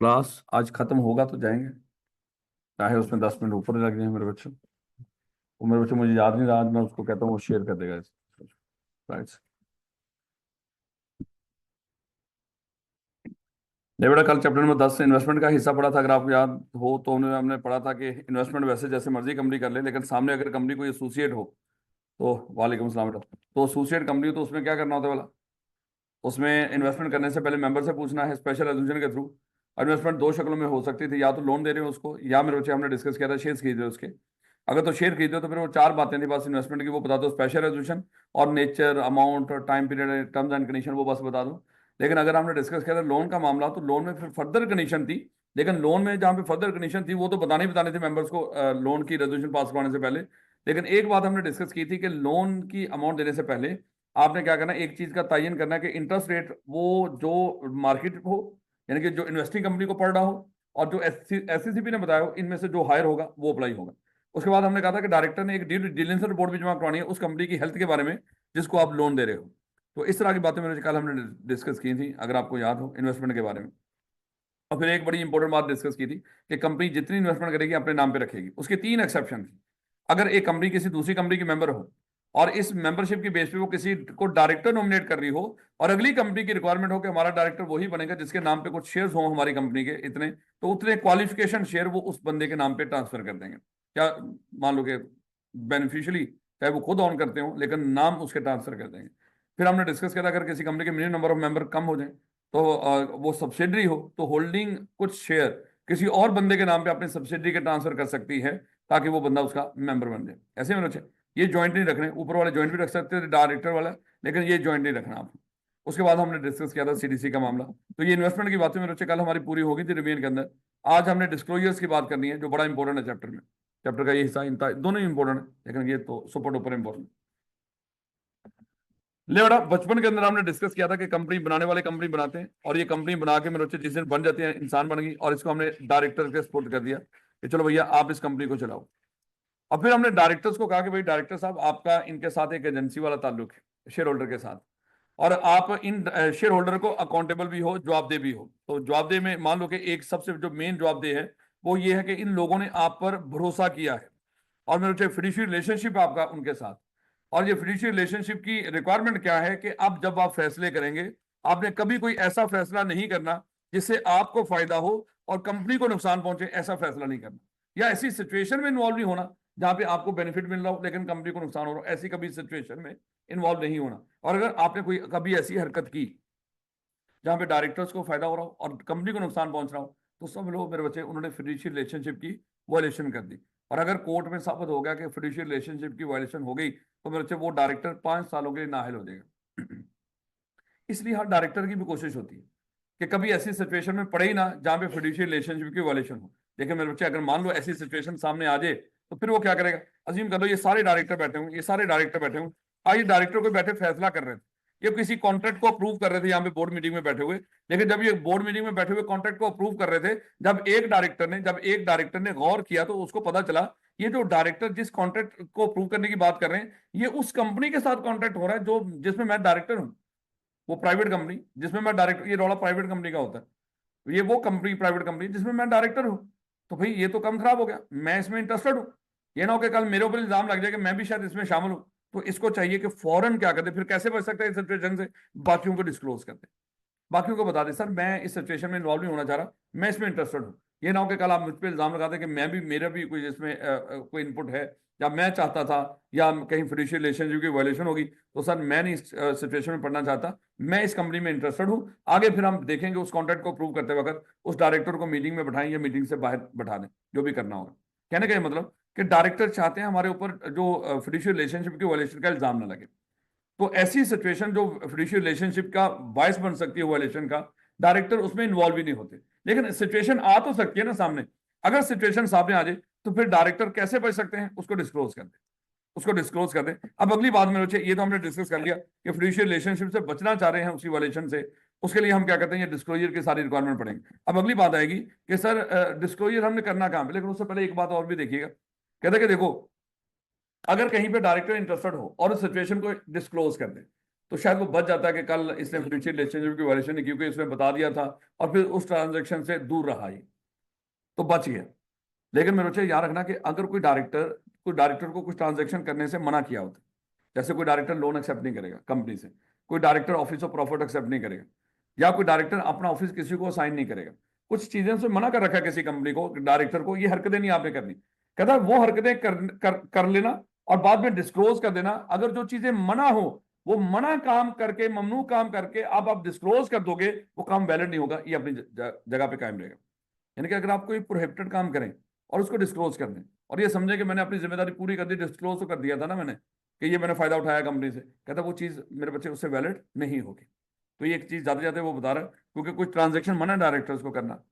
Class आज खत्म होगा तो जाएंगे, चाहे उसमें 10 मिनट ऊपर लग जाए। मेरे बच्चों वो मेरे बच्चों मुझे याद नहीं रहा, आज मैं उसको कहता हूँ वो शेयर कर देगा स्लाइड्स। नहीं बेटा, कल चैप्टर नंबर 10 से इन्वेस्टमेंट का हिस्सा पढ़ा था, अगर आपको याद हो तो उन्होंने हमने पढ़ा था कि इन्वेस्टमेंट वैसे जैसे मर्जी कंपनी कर ले, लेकिन सामने अगर कंपनी कोई एसोसिएट हो तो वालेकुम सलाम बेटा, तो एसोसिएट कंपनी हो तो उसमें क्या करना होता है वाला, उसमें इन्वेस्टमेंट करने से पहले मेंबर से पूछना है स्पेशल रेजोल्यूशन के थ्रू। इन्वेस्टमेंट दो शक्लों में हो सकती थी, या तो लोन दे रहे हो उसको, या मेरे बच्चे हमने डिस्कस किया था शेयर खरीद रहे हो उसके। अगर तो शेयर खरीदे हो तो फिर वो चार बातें थी बस इन्वेस्टमेंट की, वो बता दो स्पेशल रेजोल्यूशन और nature, amount, time period, terms and condition, वो बस बता दो। लेकिन अगर हमने डिस्कस किया था लोन का मामला, तो लोन में फिर फर्दर कंडीशन थी, लेकिन लोन में जहाँ पे फर्दर कंडीशन थी वो तो बतानी थी मेंबर्स को लोन की रेजोल्यूशन पास करवाने से पहले। लेकिन एक बात हमने डिस्कस की थी कि लोन की अमाउंट देने से पहले आपने क्या करना है, एक चीज का तयन करना है कि इंटरेस्ट रेट वो जो मार्केट हो, यानी कि जो इन्वेस्टिंग कंपनी को पड़ रहा हो, और जो एससीसीपी ने बताया हो, इनमें से जो हायर होगा वो अप्लाई होगा। उसके बाद हमने कहा था कि डायरेक्टर ने एक डिलीजेंस रिपोर्ट भी जमा करवानी है उस कंपनी की हेल्थ के बारे में जिसको आप लोन दे रहे हो। तो इस तरह की बातें मेरे कल हमने डिस्कस की थी, अगर आपको याद हो, इन्वेस्टमेंट के बारे में। और फिर एक बड़ी इंपॉर्टेंट बात डिस्कस की थी कि कंपनी जितनी इन्वेस्टमेंट करेगी अपने नाम पे रखेगी, उसके तीन एक्सेप्शन थी। अगर एक कंपनी किसी दूसरी कंपनी की मेंबर हो और इस मेंबरशिप की बेस पे वो किसी को डायरेक्टर नॉमिनेट कर रही हो, और अगली कंपनी की रिक्वायरमेंट हो कि हमारा डायरेक्टर वही बनेगा जिसके नाम पे कुछ शेयर्स हो हमारी कंपनी के इतने, तो उतने क्वालिफिकेशन शेयर वो उस बंदे के नाम पे ट्रांसफर कर देंगे। क्या मान लो कि बेनिफिशियली चाहे वो खुद ऑन करते हो लेकिन नाम उसके ट्रांसफर कर देंगे। फिर हमने डिस्कस किया था अगर किसी कंपनी के मिनिमम नंबर ऑफ मेंबर कम हो जाए तो वो सब्सिडरी हो तो होल्डिंग कुछ शेयर किसी और बंदे के नाम पे अपने सब्सिडरी के ट्रांसफर कर सकती है ताकि वो बंदा उसका मेंबर बन जाए। ऐसे में बच्चे ये ज्वाइंट नहीं रखने, ऊपर वाले ज्वाइंट भी रख सकते थे डायरेक्टर वाला, लेकिन ये ज्वाइंट नहीं रखना आप। उसके बाद हमने डिस्कस किया था सीडीसी का मामला। तो ये इन्वेस्टमेंट की बातें मेरे बच्चे कल हमारी पूरी होगी थी रिवीजन के अंदर। आज हमने डिस्क्लोजर्स की बात करनी है जो बड़ा इंपॉर्टेंट है चैप्टर में। चैप्टर का ये हिस्सा दोनों ही इंपॉर्टेंट है, लेकिन ये तो सुपर डुपर इंपॉर्टेंट। ले बेटा, बचपन के अंदर हमने डिस्कस किया था कि कंपनी बनाने वाले कंपनी बनाते हैं, और ये कंपनी बना के मेरे बच्चे जिस दिन बन जाते हैं इंसान बन गई, और इसको हमने डायरेक्टर के सपोर्ट कर दिया कि चलो भैया आप इस कंपनी को चलाओ। और फिर हमने डायरेक्टर्स को कहा कि भाई डायरेक्टर साहब आपका इनके साथ एक एजेंसी वाला ताल्लुक है शेयर होल्डर के साथ, और आप इन शेयर होल्डर को अकाउंटेबल भी हो, जवाबदेह भी हो। तो जवाबदेह में मान लो कि एक सबसे जो मेन जवाबदेह है वो ये है कि इन लोगों ने आप पर भरोसा किया है, और मेरे बच्चे फिड्यूशियरी रिलेशनशिप आपका उनके साथ। और ये फिड्यूशियरी रिलेशनशिप की रिक्वायरमेंट क्या है कि अब जब आप फैसले करेंगे, आपने कभी कोई ऐसा फैसला नहीं करना जिससे आपको फायदा हो और कंपनी को नुकसान पहुंचे, ऐसा फैसला नहीं करना। या ऐसी सिचुएशन में इन्वॉल्व नहीं होना जहां पे आपको बेनिफिट मिल रहा हो लेकिन कंपनी को नुकसान हो रहा हो, ऐसी कभी सिचुएशन में इन्वॉल्व नहीं होना। और अगर आपने कोई कभी ऐसी हरकत की जहां पे डायरेक्टर्स को फायदा हो रहा हो और कंपनी को नुकसान पहुंच रहा हो, तो सब लोग मेरे बच्चे उन्होंने फिड्यूशियरी रिलेशनशिप की वायलेशन कर दी। और अगर कोर्ट में साबित हो गया कि फिड्यूशियरी रिलेशनशिप की वायलेशन हो गई, तो मेरे बच्चे वो डायरेक्टर 5 सालों के लिए नाअहल हो जाएगा। इसलिए हर डायरेक्टर की भी कोशिश होती है कि कभी ऐसी सिचुएशन में पड़े ही ना जहां पे फिड्यूशियरी रिलेशनशिप की वायलेशन हो। देखिए मेरे बच्चे, अगर मान लो ऐसी सिचुएशन सामने आ जाए तो फिर वो क्या करेगा। अजीम कर लो ये सारे डायरेक्टर बैठे होंगे, ये सारे डायरेक्टर बैठे होंगे, आज ये डायरेक्टर को बैठे फैसला कर रहे थे, ये किसी कॉन्ट्रैक्ट को अप्रूव कर रहे थे यहाँ पे बोर्ड मीटिंग में बैठे हुए। लेकिन जब ये बोर्ड मीटिंग में बैठे हुए कॉन्ट्रैक्ट को अप्रूव कर रहे थे, जब एक डायरेक्टर ने गौर किया तो उसको पता चला ये जो डायरेक्टर जिस कॉन्ट्रैक्ट को अप्रूव करने की बात कर रहे हैं, ये उस कंपनी के साथ कॉन्ट्रैक्ट हो रहा है जो जिसमें मैं डायरेक्टर हूँ। वो प्राइवेट कंपनी जिसमें मैं डायरेक्टर, ये रौला प्राइवेट कंपनी का होता है, ये वो कंपनी प्राइवेट कंपनी जिसमें मैं डायरेक्टर हूँ। तो भाई ये तो काम खराब हो गया, मैं इसमें इंटरेस्टेड हूँ। ये ना हो कि कल मेरे ऊपर इल्जाम लग जाए कि मैं भी शायद इसमें शामिल हूँ। तो इसको चाहिए कि फौरन क्या कर दे, फिर कैसे बच सकता है इस सिचुएशन से, बाकियों को डिस्क्लोज कर दे, बाकियों को बता दे सर मैं इस सिचुएशन में इन्वॉल्व नहीं होना चाह रहा, मैं इसमें इंटरेस्टेड हूँ। ये ना हो कि कल आप मुझ पर इल्जाम लगा दें कि मैं भी, मेरा भी कोई इसमें कोई इनपुट है, या मैं चाहता था, या कहीं फिड्यूशियरी रिलेशनशिप की वायलेशन होगी, तो सर मैं नहीं इस सिचुएशन में पढ़ना चाहता, मैं इस कंपनी में इंटरेस्टेड हूँ। आगे फिर हम देखेंगे उस कॉन्ट्रैक्ट को अप्रूव करते वक्त उस डायरेक्टर को मीटिंग में बैठाएं या मीटिंग से बाहर बैठा दें, जो भी करना होगा। कहने का ये मतलब कि डायरेक्टर चाहते हैं हमारे ऊपर जो फिड्यूशियरी रिलेशनशिप की वायलेशन का इल्जाम ना लगे। तो ऐसी सिचुएशन जो फिड्यूशियरी रिलेशनशिप का बायस बन सकती है वायलेशन का, डायरेक्टर उसमें इन्वॉल्व ही नहीं होते। लेकिन सिचुएशन आ तो सकती है ना सामने, अगर सिचुएशन सामने आ जाए तो फिर डायरेक्टर कैसे बच सकते हैं, उसको डिस्क्लोज कर दे, उसको डिस्क्लोज कर दे। अब अगली बात में बच्चे, ये तो हमने डिस्कस कर लिया कि फिड्यूशियरी रिलेशनशिप से बचना चाह रहे हैं उसी वायलेशन से, उसके लिए हम क्या करते हैं, ये डिस्क्लोजर की सारी रिक्वायरमेंट पढ़ेंगे। अब अगली बात आएगी कि सर डिस्क्लोजर हमने करना कहां पे, लेकिन उससे पहले एक बात और भी देखिएगा। कहते कि देखो, अगर कहीं पे डायरेक्टर इंटरेस्टेड हो और उस सिचुएशन को डिस्क्लोज कर दे, तो शायद वो बच जाता है कि कल इसने फाइनेंशियल रिलेशनशिप की वायलेशन नहीं, क्योंकि इसने बता दिया था और फिर उस ट्रांजेक्शन से दूर रहा ही, तो बच गया। लेकिन मेरे बच्चे याद रखना कि अगर कोई डायरेक्टर को कुछ ट्रांजेक्शन करने से मना किया होता है, जैसे कोई डायरेक्टर लोन एक्सेप्ट नहीं करेगा कंपनी से, कोई director office of profit accept नहीं करेगा, या कोई डायरेक्टर अपना ऑफिस किसी को साइन नहीं करेगा, कुछ चीजें से मना कर रखा है किसी कंपनी को, डायरेक्टर को ये हरकतें नहीं आपने करनी, कहता है वो हरकतें कर लेना और बाद में डिस्क्लोज कर देना। अगर जो चीजें मना हो, वो मना काम करके, ममनू काम करके आप डिस्क्लोज कर दोगे, वो काम वैलिड नहीं होगा, ये अपनी जगह पे कायम रहेगा। यानी कि अगर आप कोई प्रोहिबिटेड काम करें और उसको डिस्क्लोज कर दें और ये समझे कि मैंने अपनी जिम्मेदारी पूरी कर दी, डिस्क्लोज तो कर दिया था ना मैंने, कि ये मैंने फायदा उठाया कंपनी से, कहता वो चीज मेरे बच्चे उससे वैलिड नहीं होगी। तो ये एक चीज जाते जाते वो बता रहा है, क्योंकि कुछ ट्रांजेक्शन मना डायरेक्टर्स को करना,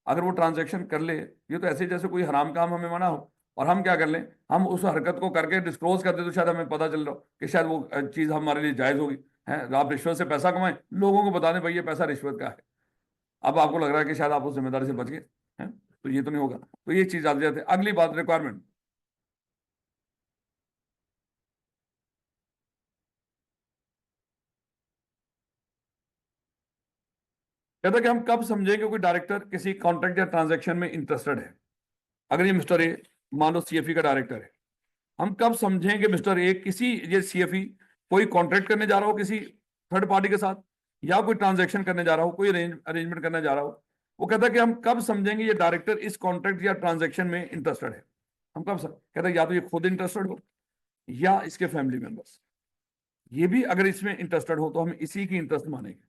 अगर वो ट्रांजेक्शन कर ले, ये तो ऐसे जैसे कोई हराम काम हमें मना हो और हम क्या कर लें, हम उस हरकत को करके डिस्क्लोज कर दे, तो शायद हमें पता चल रहा हो कि शायद वो चीज हमारे लिए जायज होगी। है, आप रिश्वत से पैसा कमाएं, लोगों को बता दें भाई ये पैसा रिश्वत का है, अब आपको लग रहा है कि शायद आप उस जिम्मेदारी से बच गए हैं, तो ये तो नहीं होगा। तो ये चीज आते जाते, अगली बात रिक्वायरमेंट, कहता है कि हम कब समझें कि कोई डायरेक्टर किसी कॉन्ट्रैक्ट या ट्रांजैक्शन में इंटरेस्टेड है। अगर ये मिस्टर ए मान लो सीएफई का डायरेक्टर है, हम कब समझें कि मिस्टर ए किसी, ये सीएफई कोई कॉन्ट्रैक्ट करने जा रहा हो किसी थर्ड पार्टी के साथ, या कोई ट्रांजैक्शन करने जा रहा हो, कोई अरेंजमेंट करने जा रहा हो, वो कहता है कि हम कब समझेंगे ये डायरेक्टर इस कॉन्ट्रैक्ट या ट्रांजैक्शन में इंटरेस्टेड है। हम कब कहता है या तो ये खुद इंटरेस्टेड हो या इसके फैमिली मेंबर्स, ये भी अगर इसमें इंटरेस्टेड हो तो हम इसी की इंटरेस्ट मानेंगे।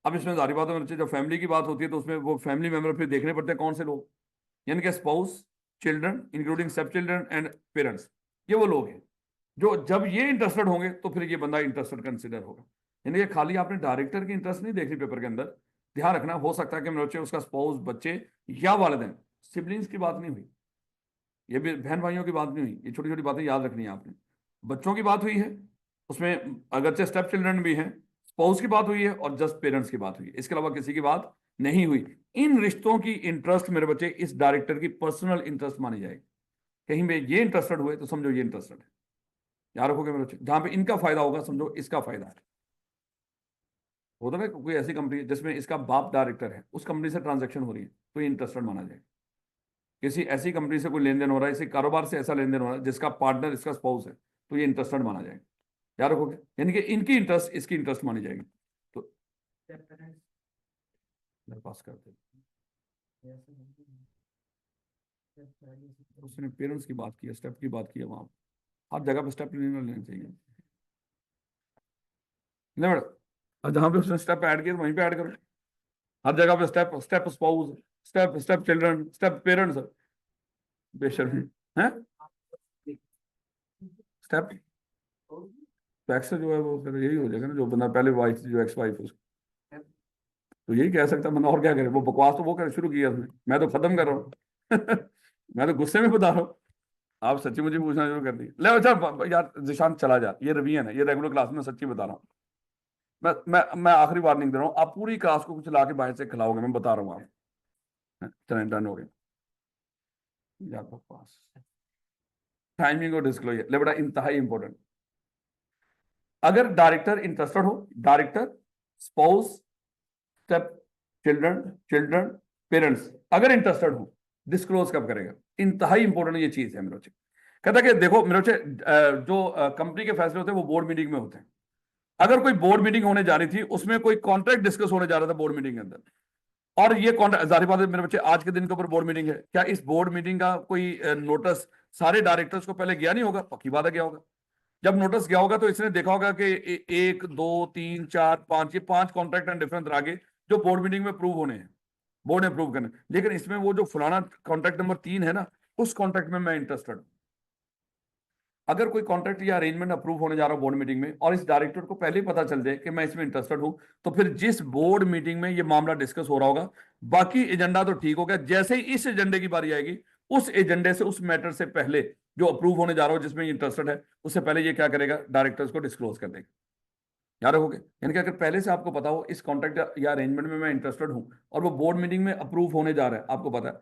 अब इसमें सारी बात है, जब फैमिली की बात होती है तो उसमें वो फैमिली मेंबर फिर देखने पड़ते हैं कौन से लोग, यानी कि स्पाउस, चिल्ड्रन इंक्लूडिंग सब चिल्ड्रन एंड पेरेंट्स, ये वो लोग हैं जो जब ये इंटरेस्टेड होंगे तो फिर ये बंदा इंटरेस्टेड कंसिडर होगा। यानी कि खाली आपने डायरेक्टर की इंटरेस्ट नहीं देखनी पेपर के अंदर, ध्यान रखना हो सकता है कि मेरे बच्चे उसका स्पाउस, बच्चे या वालिदैन, सिबलिंग्स की बात नहीं हुई, ये भी बहन भाइयों की बात नहीं हुई, ये छोटी छोटी बातें याद रखनी है आपने। बच्चों की बात हुई है, उसमें अगरचे स्टेप चिल्ड्रन भी हैं, स्पाउस की बात हुई है और जस्ट पेरेंट्स की बात हुई है, इसके अलावा किसी की बात नहीं हुई। इन रिश्तों की इंटरेस्ट मेरे बच्चे इस डायरेक्टर की पर्सनल इंटरेस्ट मानी जाएगी। कहीं में ये इंटरेस्टेड हुए तो समझो ये इंटरेस्टेड है, याद रखोगे मेरे बच्चे, जहां पे इनका फायदा होगा समझो इसका फायदा है। होता है कोई ऐसी कंपनी है जिसमें इसका बाप डायरेक्टर है, उस कंपनी से ट्रांजेक्शन हो रही है तो ये इंटरेस्टेड माना जाएगा। किसी ऐसी कंपनी से कोई लेन देन हो रहा है, इसी कारोबार से ऐसा लेन देन हो रहा है जिसका पार्टनर इसका स्पाउस है, तो ये इंटरेस्टेड माना जाएगा। याद रखोगे, यानी कि इनकी इंटरेस्ट इसकी इंटरेस्ट मानी जाएगी। तो पास करते, उसने पेरेंट्स की बात की, स्टेप की बात की, वहां हर जगह पे स्टेप लेने चाहिए, नहीं मैडम, और जहां पे उसने स्टेप ऐड किया वहीं पे ऐड करो, हर जगह पे step, step spouse, step step children, step parents, बेशर्मी है। स्टेप तो एक्स जो है वो फिर यही हो जाएगा ना, जो बंदा पहले वाइफ, जो एक्स वाइफ, उसको तो यही कह सकता बंदा, और क्या करे, वो बकवास तो वो कर शुरू किया उसने, मैं तो खत्म कर रहा हूँ मैं तो गुस्से में बता रहा हूँ, आप सच्ची मुझे पूछना शुरू कर दी। ले अच्छा यार जिशान चला जा, ये रवियन है, ये रेगुलर क्लास में सच्ची बता रहा हूँ, मैं आखिरी वार्निंग दे रहा हूँ, आप पूरी क्लास को कुछ ला के बाहर से खिलाओगे, मैं बता रहा हूँ आप, चलें डन हो गए यार बकवास। टाइमिंग और डिस्क्लोजर ले बड़ा इंतहाई इंपॉर्टेंट, अगर डायरेक्टर इंटरेस्टेड हो, director, spouse, step children, children, parents अगर इंटरेस्टेड हो, डिस्क्लोज कब करेगा, इंतहाई इंपॉर्टेंट ये चीज है मेरे बच्चे। कहता है कि देखो मेरे बच्चे, जो कंपनी के फैसले होते हैं वो बोर्ड मीटिंग में होते हैं, अगर कोई बोर्ड मीटिंग होने जा रही थी, उसमें कोई कॉन्ट्रैक्ट डिस्कस होने जा रहा था बोर्ड मीटिंग के अंदर, और ये कॉन्ट्रैक्ट, जाहिर बात है मेरे बच्चे आज के दिन के ऊपर बोर्ड मीटिंग है, क्या इस बोर्ड मीटिंग का कोई नोटिस सारे डायरेक्टर्स को पहले गया नहीं होगा, पक्की बात है गया होगा। जब नोटिस गया होगा तो इसने देखा होगा कि एक दो तीन चार पांच, ये पांच कॉन्ट्रैक्ट एंड डिफरेंस आगे जो बोर्ड मीटिंग में अप्रूव होने हैं, बोर्ड ने अप्रूव करने, लेकिन इसमें वो जो फलाना कॉन्ट्रैक्ट नंबर 3 है ना, उस कॉन्ट्रैक्ट में मैं इंटरेस्टेड हूं। अगर कोई कॉन्ट्रैक्ट या अरेंजमेंट अप्रूव होने जा रहा हो बोर्ड मीटिंग में और इस डायरेक्टर को पहले ही पता चल जाए कि मैं इसमें इंटरेस्टेड हूं, तो फिर जिस बोर्ड मीटिंग में ये मामला डिस्कस हो रहा होगा, बाकी एजेंडा तो ठीक हो गया, जैसे ही इस एजेंडे की बारी आएगी, उस एजेंडे से, उस मैटर से पहले जो अप्रूव होने जा रहा हो जिसमें इंटरेस्टेड है, उससे पहले ये क्या करेगा, डायरेक्टर्स को डिस्क्लोज कर देगा। याद रखोगे, यानी कि अगर पहले से आपको पता हो इस कॉन्ट्रैक्ट या अरेंजमेंट में मैं इंटरेस्टेड हूं और वो बोर्ड मीटिंग में अप्रूव होने जा रहा है, आपको पता है,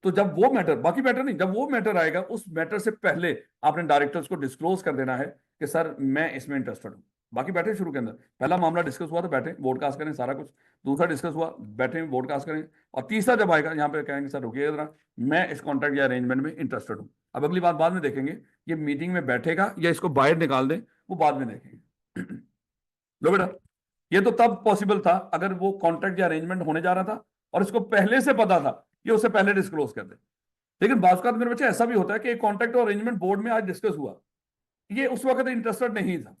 तो जब वो मैटर, बाकी मैटर नहीं, जब वो मैटर आएगा उस मैटर से पहले आपने डायरेक्टर्स को डिस्क्लोज कर देना है कि सर मैं इसमें इंटरेस्टेड हूं। बाकी बैठे शुरू के अंदर, पहला मामला डिस्कस हुआ तो बैठे ब्रॉडकास्ट करें सारा कुछ, दूसरा डिस्कस हुआ बैठे ब्रॉडकास्ट करें, और तीसरा जब आएगा यहाँ पे कहेंगे सर रुकिए जरा, मैं इस कॉन्ट्रैक्ट या अरेंजमेंट में इंटरेस्टेड हूँ। अब अगली बात बाद में देखेंगे, ये मीटिंग में बैठेगा या इसको बाहर निकाल दें, वो बाद में देखेंगे। लो बेटा, ये तो तब पॉसिबल था अगर वो कॉन्ट्रैक्ट या अरेंजमेंट होने जा रहा था और इसको पहले से पता था, ये उसे पहले डिस्क्लोज कर दे। लेकिन बात का मेरे बच्चे ऐसा भी होता है कि कॉन्ट्रैक्ट और अरेंजमेंट बोर्ड में आज डिस्कस हुआ, ये उस वक्त इंटरेस्टेड नहीं था,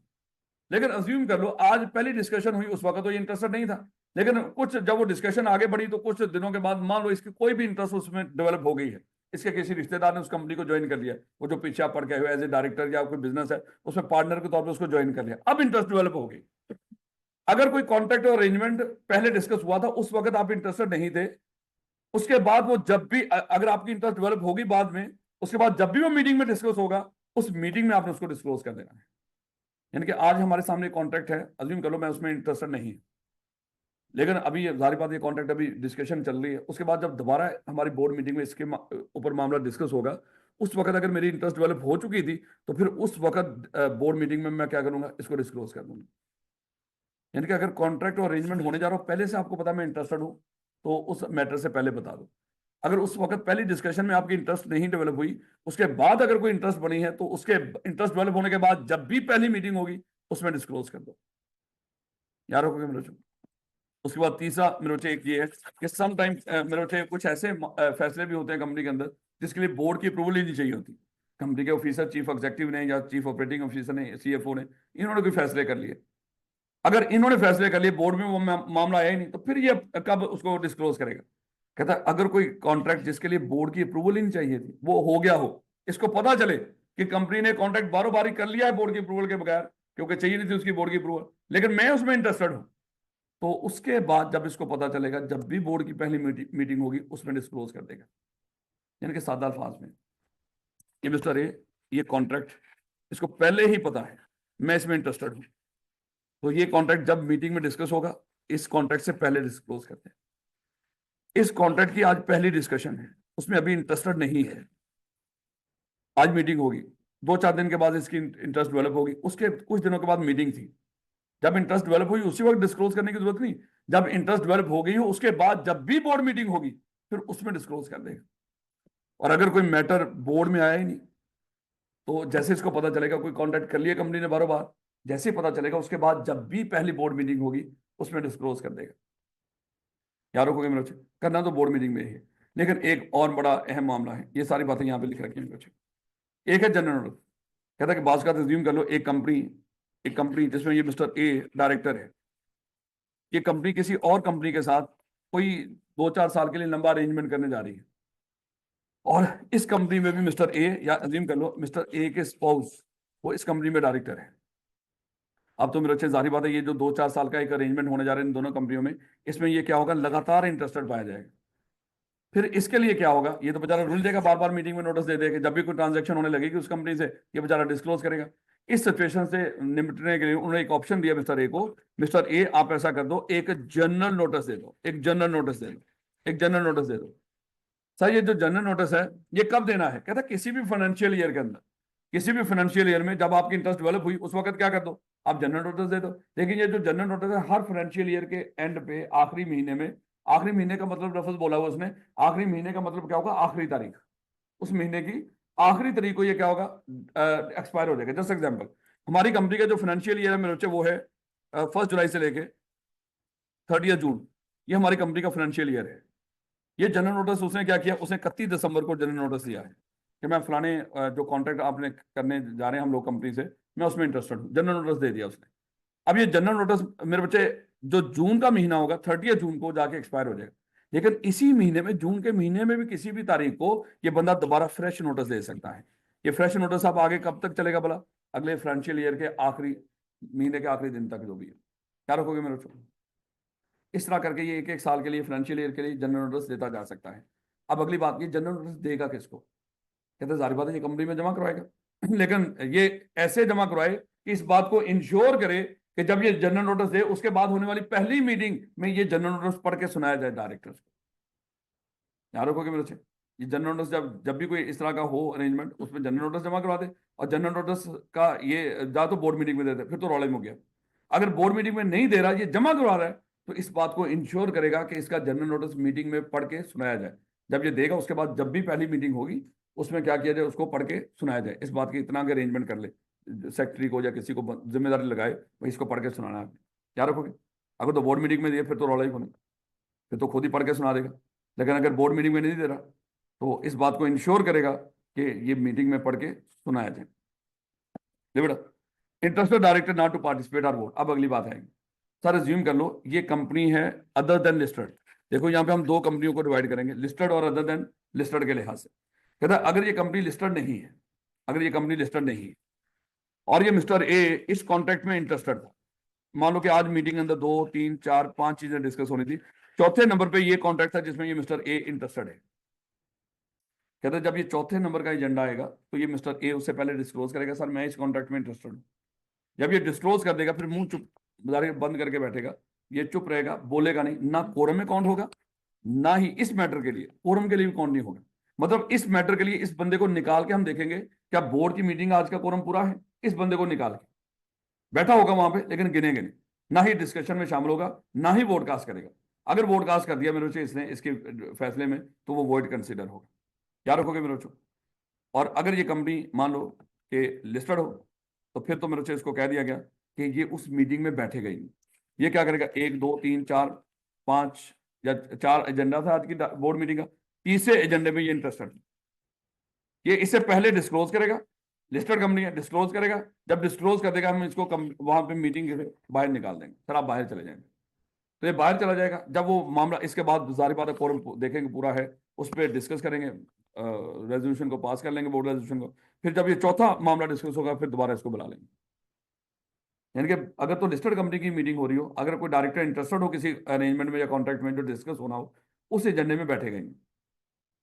लेकिन अज्यूम कर लो आज पहली डिस्कशन हुई, उस वक्त तो ये इंटरेस्टेड नहीं था, लेकिन कुछ जब वो डिस्कशन आगे बढ़ी तो कुछ दिनों के बाद मान लो इसकी कोई भी इंटरेस्ट उसमें डेवलप हो गई है, इसके किसी रिश्तेदार ने उस कंपनी को ज्वाइन कर लिया, वो जो पीछे आप पढ़ के हुए एज ए डायरेक्टर या कोई बिजनेस है उसमें पार्टनर के तौर पर उसको ज्वाइन कर लिया, अब इंटरेस्ट डेवलप हो गई। अगर कोई कॉन्ट्रैक्ट और अरेंजमेंट पहले डिस्कस हुआ था, उस वक्त आप इंटरेस्टेड नहीं थे, उसके बाद वो जब भी अगर आपकी इंटरेस्ट डेवलप होगी बाद में, उसके बाद जब भी वो मीटिंग में डिस्कस होगा, उस मीटिंग में आपने उसको डिस्क्लोज कर देना है। यानी कि आज हमारे सामने कॉन्ट्रैक्ट है, अज्यूम कर लो मैं उसमें इंटरेस्टेड नहीं, लेकिन अभी जाहिर बात ये कॉन्ट्रैक्ट अभी डिस्कशन चल रही है, उसके बाद जब दोबारा हमारी बोर्ड मीटिंग में इसके ऊपर मामला डिस्कस होगा, उस वक्त अगर मेरी इंटरेस्ट डेवलप हो चुकी थी तो फिर उस वक्त बोर्ड मीटिंग में मैं क्या करूंगा, इसको डिस्क्लोज कर दूंगा। यानी कि अगर कॉन्ट्रैक्ट और अरेंजमेंट होने जा रहा हो, पहले से आपको पता मैं इंटरेस्टेड हूं, तो उस मैटर से पहले बता दो। अगर उस वक्त पहली डिस्कशन में आपकी इंटरेस्ट नहीं डेवलप हुई, उसके बाद अगर कोई इंटरेस्ट बनी है तो उसके इंटरेस्ट डेवलप होने के बाद जब भी पहली मीटिंग होगी उसमें डिस्क्लोज कर दो। याद रखोगे मेरे बच्चों। उसके बाद तीसरा मेरे बच्चे एक ये है कि सम टाइम मेरे बच्चे कुछ ऐसे फैसले भी होते हैं कंपनी के अंदर जिसके लिए बोर्ड की अप्रूवल ही नहीं चाहिए होती। कंपनी के ऑफिसर, चीफ एग्जीक्यूटिव ने या चीफ ऑपरेटिंग ऑफिसर ने, सीएफओ ने, इन्होंने कोई फैसले कर लिए, अगर इन्होंने फैसले कर लिए बोर्ड में वो मामला आया ही नहीं, तो फिर ये कब उसको डिस्क्लोज करेगा। कहता है अगर कोई कॉन्ट्रैक्ट जिसके लिए बोर्ड की अप्रूवल ही नहीं चाहिए थी वो हो गया हो, इसको पता चले कि कंपनी ने कॉन्ट्रैक्ट बारो बारी कर लिया है बोर्ड की अप्रूवल के बगैर, क्योंकि चाहिए नहीं थी उसकी बोर्ड की अप्रूवल, लेकिन मैं उसमें इंटरेस्टेड हूं, तो उसके बाद जब इसको पता चलेगा, जब भी बोर्ड की पहली मीटिंग होगी उसमें डिस्क्लोज कर देगा। यानी कि सादा अल्फाज में कि मिस्टर ए, ये कॉन्ट्रैक्ट इसको पहले ही पता है मैं इसमें इंटरेस्टेड हूं, तो ये कॉन्ट्रैक्ट जब मीटिंग में डिस्कस होगा इस कॉन्ट्रैक्ट से पहले डिस्क्लोज करते हैं। इस कॉन्ट्रैक्ट की आज पहली डिस्कशन है, उसमें अभी इंटरेस्टेड नहीं है, आज मीटिंग होगी, 2-4 दिन के बाद इसकी इंटरेस्ट डेवलप होगी, उसके कुछ दिनों के बाद मीटिंग थी, जब इंटरेस्ट डेवलप हुई उसी वक्त डिस्क्लोज करने की जरूरत नहीं, जब इंटरेस्ट डेवलप हो गई हो उसके बाद जब भी बोर्ड मीटिंग होगी फिर उसमें डिस्क्लोज कर देगा। और अगर कोई मैटर बोर्ड में आया ही नहीं, तो जैसे इसको पता चलेगा कोई कॉन्ट्रैक्ट कर लिया कंपनी ने बारो बार, जैसे ही पता चलेगा उसके बाद जब भी पहली बोर्ड मीटिंग होगी उसमें डिस्क्लोज कर देगा। याद रखोगे मेरे बच्चे, करना तो बोर्ड मीटिंग में ही है। लेकिन एक और बड़ा अहम मामला है, ये सारी बातें यहाँ पे लिख रखी हैं मेरे बच्चे। एक है जनरल नोटिस। कहता है कि बात का रिज्यूम कर लो, एक कंपनी जिसमें ये मिस्टर ए डायरेक्टर है, ये कंपनी किसी और कंपनी के साथ कोई 2-4 साल के लिए लंबा अरेंजमेंट करने जा रही है, और इस कंपनी में भी मिस्टर ए, या अज्यूम कर लो मिस्टर ए के स्पाउस वो इस कंपनी में डायरेक्टर है। अब तो मेरे अच्छे जाहिर बात है ये जो 2-4 साल का एक अरेंजमेंट होने जा रहे हैं इन दोनों कंपनियों में, इसमें ये क्या होगा, लगातार इंटरेस्टेड पाया जाएगा। फिर इसके लिए क्या होगा, ये तो बेचारा रुल जाएगा, बार बार मीटिंग में नोटिस दे देगा, जब भी कोई ट्रांजैक्शन होने लगेगी उस कंपनी से ये बेचारा डिस्क्लोज करेगा। इस सिचुएशन से निपटने के लिए उन्होंने एक ऑप्शन दिया मिस्टर ए को, मिस्टर ए आप ऐसा कर दो, एक जनरल नोटिस दे दो, एक जनरल नोटिस दे दो, एक जनरल नोटिस दे दो। सर ये जो जनरल नोटिस है ये कब देना है, कहता किसी भी फाइनेंशियल ईयर के अंदर, किसी भी फाइनेंशियल ईयर में जब आपकी इंटरेस्ट डेवलप हुई उस वक्त क्या कर दो, आप जनरल नोटिस दे दो। लेकिन ये जो जनरल नोटिस है हर फाइनेंशियल ईयर के एंड पे आखिरी महीने में, आखिरी महीने का मतलब लफ्ज बोला हुआ उसने, आखिरी महीने का मतलब क्या होगा, आखिरी तारीख, उस महीने की आखिरी तारीख को ये क्या होगा, एक्सपायर हो जाएगा। जस्ट एग्जाम्पल, हमारी कंपनी का जो फाइनेंशियल ईयर है मेरे बच्चे वो है 1 जुलाई से लेके 30 जून, ये हमारी कंपनी का फाइनेंशियल ईयर है। ये जनरल नोटिस उसने क्या किया, उसने 31 दिसंबर को जनरल नोटिस दिया है कि मैं फलाने जो कॉन्ट्रैक्ट आपने करने जा रहे हैं हम लोग कंपनी से, मैं उसमें इंटरेस्टेड हूँ, जनरल नोटिस दे दिया उसने। अब ये जनरल नोटिस मेरे बच्चे जो जून का महीना होगा 30 जून को जाके एक्सपायर हो जाएगा, लेकिन इसी महीने में, जून के महीने में भी किसी भी तारीख को ये बंदा दोबारा फ्रेश नोटिस दे सकता है। ये फ्रेश नोटिस आप आगे कब तक चलेगा भला, अगले फाइनेंशियल ईयर के आखिरी महीने के आखिरी दिन तक जो भी है। क्या रखोगे मेरे बच्चों, इस तरह करके ये 1-1 साल के लिए फाइनेंशियल ईयर के लिए जनरल नोटिस देता जा सकता है। अब अगली बात, ये जनरल नोटिस देगा किसको, कहते जाहिर बात है ये कंपनी में जमा करवाएगा, लेकिन ये ऐसे जमा करवाए कि इस बात को इंश्योर करे कि जब ये जनरल नोटिस दे उसके बाद होने वाली पहली मीटिंग में ये जनरल नोटिस पढ़ के सुनाया जाए डायरेक्टर्स को। याद रखोगे मेरे से, ये जनरल नोटिस जब जब भी कोई इस तरह का हो अरेंजमेंट उसमें जनरल नोटिस जमा करवा दे, और जनरल नोटिस का ये जा तो बोर्ड मीटिंग में देते फिर तो रौले में हो गया। अगर बोर्ड मीटिंग में नहीं दे रहा, ये जमा करवा रहा है, तो इस बात को इंश्योर करेगा कि इसका जनरल नोटिस मीटिंग में पढ़ के सुनाया जाए। जब ये देगा उसके बाद जब भी पहली मीटिंग होगी उसमें क्या किया जाए, उसको पढ़ के सुनाया जाए। इस बात की इतना के अरेंजमेंट कर ले, सेक्रेटरी को या किसी को जिम्मेदारी लगाए, भाई इसको पढ़ के सुनाना है। क्या रखोगे? अगर तो बोर्ड मीटिंग में दिए फिर तो रौला ही होने, फिर तो खुद ही पढ़ के सुना देगा। लेकिन अगर बोर्ड मीटिंग में नहीं दे रहा तो इस बात को इंश्योर करेगा कि ये मीटिंग में पढ़ के सुनाया जाए। बेटा, interested director not to participate or vote. अब अगली बात आएगी, सर अज्यूम कर लो ये कंपनी है अदर देन लिस्टेड। देखो यहाँ पे हम दो कंपनियों को डिवाइड करेंगे, लिस्टेड और अदर देन लिस्टेड के लिहाज से। कहता है अगर ये कंपनी लिस्टेड नहीं है, अगर ये कंपनी लिस्टेड नहीं है और ये मिस्टर ए इस कॉन्ट्रैक्ट में इंटरेस्टेड था, मान लो कि आज मीटिंग के अंदर 2 3 4 5 चीजें डिस्कस होनी थी, चौथे नंबर पे ये कॉन्ट्रैक्ट था जिसमें ये मिस्टर ए इंटरेस्टेड है। कहता है जब ये चौथे नंबर का एजेंडा आएगा तो ये मिस्टर ए उससे पहले डिस्क्लोज करेगा, सर मैं इस कॉन्ट्रैक्ट में इंटरेस्टेड हूँ। जब ये डिस्क्लोज कर देगा फिर मुंह चुप बंद करके बैठेगा, ये चुप रहेगा, बोलेगा नहीं, ना कोरम में काउंट होगा, ना ही इस मैटर के लिए कोरम के लिए भी काउंट नहीं होगा। मतलब इस मैटर के लिए इस बंदे को निकाल के हम देखेंगे क्या बोर्ड की मीटिंग आज का कोरम पूरा है, इस बंदे को निकाल के बैठा होगा वहां पे लेकिन गिनेंगे नहीं, ना ही डिस्कशन में शामिल होगा, ना ही वोटकास्ट करेगा। अगर वोटकास्ट कर दिया मेरे से इसने इसके फैसले में तो वो वोट कंसिडर होगा। क्या रखोगे मेरे को? और अगर ये कंपनी मान लो कि लिस्टेड हो तो फिर तो मेरे से इसको कह दिया गया कि ये उस मीटिंग में बैठेगा ही नहीं। ये क्या करेगा, 1 2 3 4 5 या 4 एजेंडा था आज की बोर्ड मीटिंग का, तीसरे एजेंडे में ये इंटरेस्टेड, ये इससे पहले डिस्क्लोज करेगा, लिस्टेड कंपनी है डिस्क्लोज करेगा, जब डिस्क्लोज कर देगा हम इसको वहां पे मीटिंग के बाहर निकाल देंगे, सर आप बाहर चले जाएंगे। तो ये बाहर चला जाएगा, जब वो मामला इसके बाद जारी बात है कोरम देखेंगे पूरा है, उस पर डिस्कस करेंगे, रेजोल्यूशन को पास कर लेंगे, बोर्ड रेजोल्यूशन को। फिर जब ये चौथा मामला डिस्कस होगा फिर दोबारा इसको बुला लेंगे। यानी कि अगर तो लिस्टेड कंपनी की मीटिंग हो रही हो, अगर कोई डायरेक्टर इंटरेस्टेड हो किसी अरेंजमेंट में या कॉन्ट्रैक्ट में जो डिस्कस होना हो, उस एजेंडे में बैठेगा ही,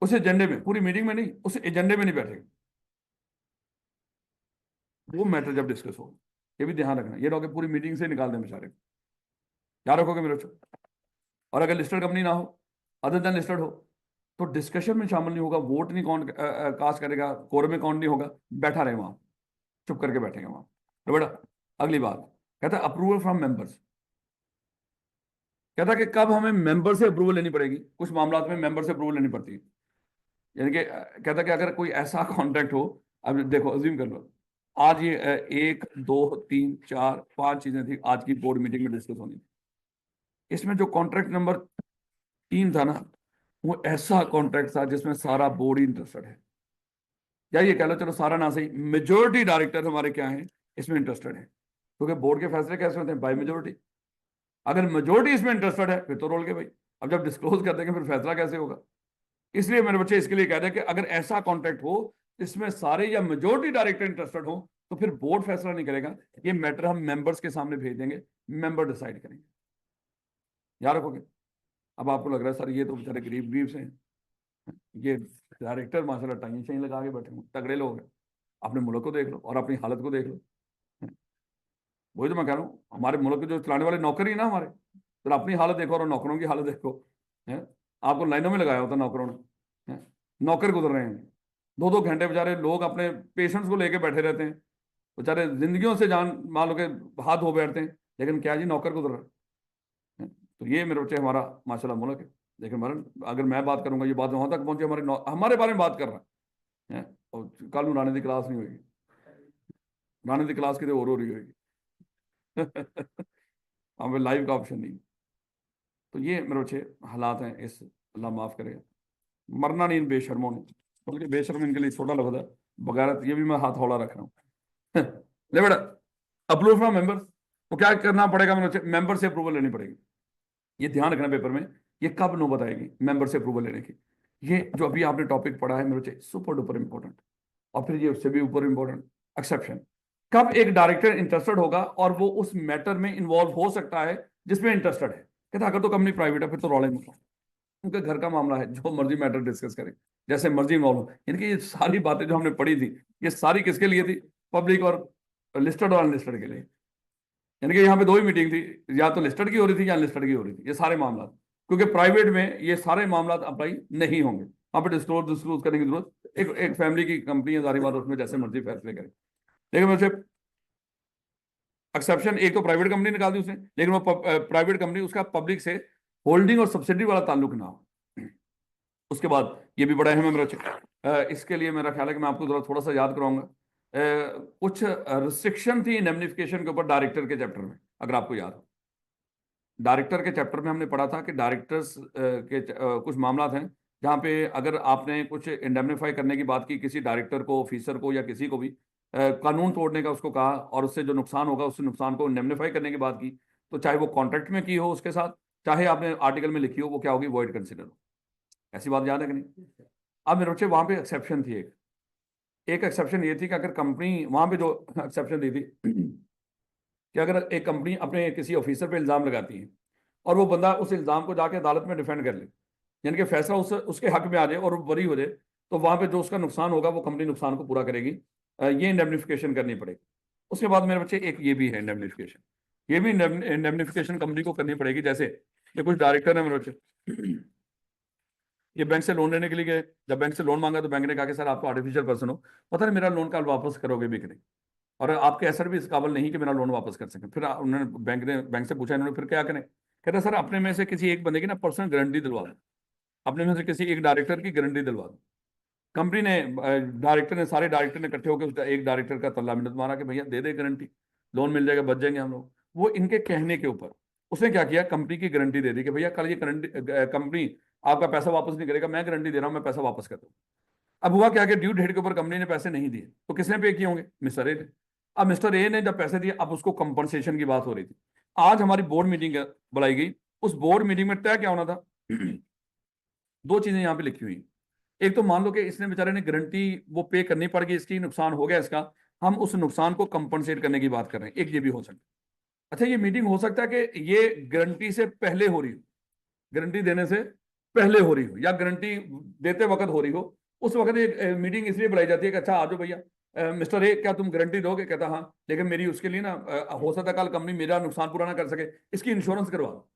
उस एजेंडे में, पूरी मीटिंग में नहीं, उस एजेंडे में नहीं बैठेगा, वो मैटर जब डिस्कस हो। ये भी ध्यान रखना, ये लोग पूरी मीटिंग से निकाल दें बेचारे। क्या रखोगे मेरे को? और अगर लिस्टेड कंपनी ना हो, अदर देन लिस्टेड हो, तो डिस्कशन में शामिल नहीं होगा, वोट नहीं काउंट कास्ट करेगा, कोर में काउंट नहीं होगा, बैठा रहे वहां, चुप करके बैठेगा वहां। तो बेटा अगली बात कहता है अप्रूवल फ्रॉम मेंबर्स। कहता है कि कब हमें मेंबर से अप्रूवल लेनी पड़ेगी, कुछ मामला में मेंबर से अप्रूवल लेनी पड़ती है। यानी कि कहता है कि अगर कोई ऐसा कॉन्ट्रैक्ट हो, अब देखो अज्यूम कर लो आज ये 1 2 3 4 5 चीजें थी आज की बोर्ड मीटिंग में डिस्कस होनी थी, इसमें जो कॉन्ट्रैक्ट नंबर 3 था ना, वो ऐसा कॉन्ट्रैक्ट था जिसमें सारा बोर्ड ही इंटरेस्टेड है, या ये कह लो चलो सारा ना सही, मेजोरिटी डायरेक्टर हमारे क्या है इसमें इंटरेस्टेड है, क्योंकि बोर्ड के फैसले कैसे होते हैं, बाय मेजोरिटी। अगर मेजोरिटी इसमें इंटरेस्टेड है फिर तो रोल के भाई, अब जब डिस्क्लोज कर देंगे फिर फैसला कैसे होगा। इसलिए मेरे बच्चे इसके लिए कह रहे हैं कि अगर ऐसा कॉन्ट्रैक्ट हो इसमें सारे या मेजोरिटी डायरेक्टर इंटरेस्टेड हो तो फिर बोर्ड फैसला नहीं करेगा, ये मैटर हम मेंबर्स के सामने भेज देंगे, मेंबर डिसाइड करेंगे। याद रखोगे? अब आपको लग रहा है सर ये तो बेचारे गरीब गरीब से हैं, ये डायरेक्टर माशाल्लाह टाइम शाइन लगा के बैठे हैं, तगड़े लोग हैं। अपने मुल्क को देख लो और अपनी हालत को देख लो। वही तो मैं कह रहा हूँ, हमारे मुल्क के जो चलाने वाले नौकर ही ना हमारे, तो अपनी हालत देखो और नौकरों की हालत देखो। है आपको लाइनों में लगाया होता नौकरों ने, नौकर गुजर रहे हैं 2 2 घंटे, बेचारे लोग अपने पेशेंट्स को लेके बैठे रहते हैं, बेचारे जिंदगियों से जान मान लो के हाथ हो बैठते हैं, लेकिन क्या जी नौकर गुजर रहा है। तो ये मेरे बच्चे हमारा माशाल्लाह मुल्क है। लेकिन मरन अगर मैं बात करूंगा ये बात वहां तक पहुंचे, हमारे बारे में बात कर रहा है, और कल राणे की क्लास नहीं होगी, राणे की क्लास कितने और हो रही होगी। हमें लाइव का ऑप्शन नहीं। तो ये मेरे बच्चे हालात हैं, इस अल्लाह माफ करेगा, मरना नहीं इन बेशर्मों ने, बल्कि बेशर्म इनके लिए छोटा लफ्ज़ है, बगैरत, ये भी मैं हाथ हौला रख रहा हूँ। ले बेटा अप्रूव फ्रॉम मेंबर, तो क्या करना पड़ेगा मेरे बच्चे, मेंबर से अप्रूवल लेनी पड़ेगी। ये ध्यान रखना पेपर में, ये कब नौबत आएगी मेंबर से अप्रूवल लेने की। ये जो अभी आपने टॉपिक पढ़ा है मेरे बच्चे सुपर डुपर इंपॉर्टेंट, और फिर ये उससे भी ऊपर इंपॉर्टेंट एक्सेप्शन, कब एक डायरेक्टर इंटरेस्टेड होगा और वो उस मैटर में इन्वॉल्व हो सकता है जिसमें इंटरेस्टेड है। कहता अगर तो कंपनी प्राइवेट है फिर तो रौला ही मत, उनके घर का मामला है, जो मर्जी मैटर डिस्कस करें, जैसे मर्जी इन्वॉल्व हो। इनकी ये सारी बातें जो हमने पढ़ी थी ये सारी किसके लिए थी, पब्लिक और लिस्टेड और अनलिस्टेड के लिए। यानी कि यहाँ पे 2 ही मीटिंग थी, या तो लिस्टेड की हो रही थी या अनलिस्टेड की हो रही थी, ये सारे मामला, क्योंकि प्राइवेट में ये सारे मामला अप्लाई नहीं होंगे, वहाँ पे डिस्क्लोज करने की जरूरत, एक फैमिली की कंपनी है, सारी बात उसमें जैसे मर्जी फैसले करें। लेकिन वैसे एक्सेप्शन, एक तो प्राइवेट कंपनी निकाल दी उसने, लेकिन वो प्राइवेट कंपनी उसका पब्लिक से होल्डिंग और सब्सिडी वाला ताल्लुक ना हो। उसके बाद ये भी बड़ा अहम है मेरा इसके लिए मेरा ख्याल है कि मैं आपको थोड़ा सा याद कराऊंगा। कुछ रिस्ट्रिक्शन थी इंडेमनिफिकेशन के ऊपर डायरेक्टर के चैप्टर में, अगर आपको याद हो। डायरेक्टर के चैप्टर में हमने पढ़ा था कि डायरेक्टर्स के कुछ मामला हैं जहाँ पे अगर आपने कुछ इंडेमनीफाई करने की बात की किसी डायरेक्टर को, ऑफिसर को या किसी को भी, कानून तोड़ने का उसको कहा और उससे जो नुकसान होगा उस नुकसान को इंडेमनीफाई करने की बात की, तो चाहे वो कॉन्ट्रैक्ट में की हो उसके साथ, चाहे आपने आर्टिकल में लिखी हो, वो क्या होगी, वॉइड कंसिडर हो। ऐसी बात याद है कि नहीं? अब मेरे बच्चे वहां पे एक्सेप्शन थी, एक एक्सेप्शन ये थी कि अगर कंपनी, वहां पे जो एक्सेप्शन दी थी कि अगर एक कंपनी अपने किसी ऑफिसर पे इल्जाम लगाती है और वो बंदा उस इल्जाम को जाके अदालत में डिफेंड कर ले, यानी कि फैसला उसके हक में आ जाए और वो बरी हो जाए, तो वहां पे जो उसका नुकसान होगा वो कंपनी नुकसान को पूरा करेगी। ये इंडेमनिफिकेशन करनी पड़ेगी। उसके बाद मेरे बच्चे एक ये भी है इंडेमनिफिकेशन, ये भी इंडेमनिफिकेशन कंपनी को करनी पड़ेगी। जैसे ये कुछ डायरेक्टर है मेरे बच्चे, ये बैंक से लोन लेने के लिए गए, जब बैंक से लोन मांगा तो बैंक ने कहा कि सर आप तो आर्टिफिशियल पर्सन हो, पता नहीं मेरा लोन कल वापस करोगे भी कि नहीं, और आपके असर भी इस काबिल नहीं कि मेरा लोन वापस कर सकें। फिर उन्होंने बैंक से पूछा, इन्होंने फिर क्या करें, कहते सर अपने में से किसी एक बंदे की ना पर्सनल गारंटी दिलवा दो, अपने में से किसी एक डायरेक्टर की गारंटी दिलवा दो। कंपनी ने, डायरेक्टर ने, सारे डायरेक्टर ने इकट्ठे होकर एक डायरेक्टर का तल्ला मिनट मारा कि भैया दे दे गारंटी, लोन मिल जाएगा, बच जाएंगे हम लोग। वो इनके कहने के ऊपर उसने क्या किया, कंपनी की गारंटी दे दी कि भैया कल ये गारंटी, कंपनी आपका पैसा वापस नहीं करेगा, मैं गारंटी दे रहा हूं, मैं पैसा वापस कर दूँ। अब हुआ क्या कि ड्यू डेट के ऊपर कंपनी ने पैसे नहीं दिए, तो किसने पे किए होंगे, मिस्टर ए ने। अब मिस्टर ए ने जब पैसे दिए, अब उसको कंपनसेशन की बात हो रही थी। आज हमारी बोर्ड मीटिंग बुलाई गई, उस बोर्ड मीटिंग में तय क्या होना था, दो चीजें यहाँ पे लिखी हुई हैं। एक तो मान लो कि इसने बेचारे ने गारंटी वो पे करनी पड़ गई, इसकी नुकसान हो गया इसका, हम उस नुकसान को कंपनसेट करने की बात कर रहे हैं, एक ये भी हो सकता है। अच्छा, ये मीटिंग हो सकता है कि ये गारंटी से पहले हो रही हो, गारंटी देने से पहले हो रही हो, या गारंटी देते वक्त हो रही हो। उस वक्त एक मीटिंग इसलिए बुलाई जाती है कि अच्छा आ जाओ भैया, मिस्टर ए क्या तुम गारंटी दोगे, कहता हाँ, लेकिन मेरी उसके लिए ना, हो सकता है कल कंपनी मेरा नुकसान पूरा ना कर सके, इसकी इंश्योरेंस करवा दो।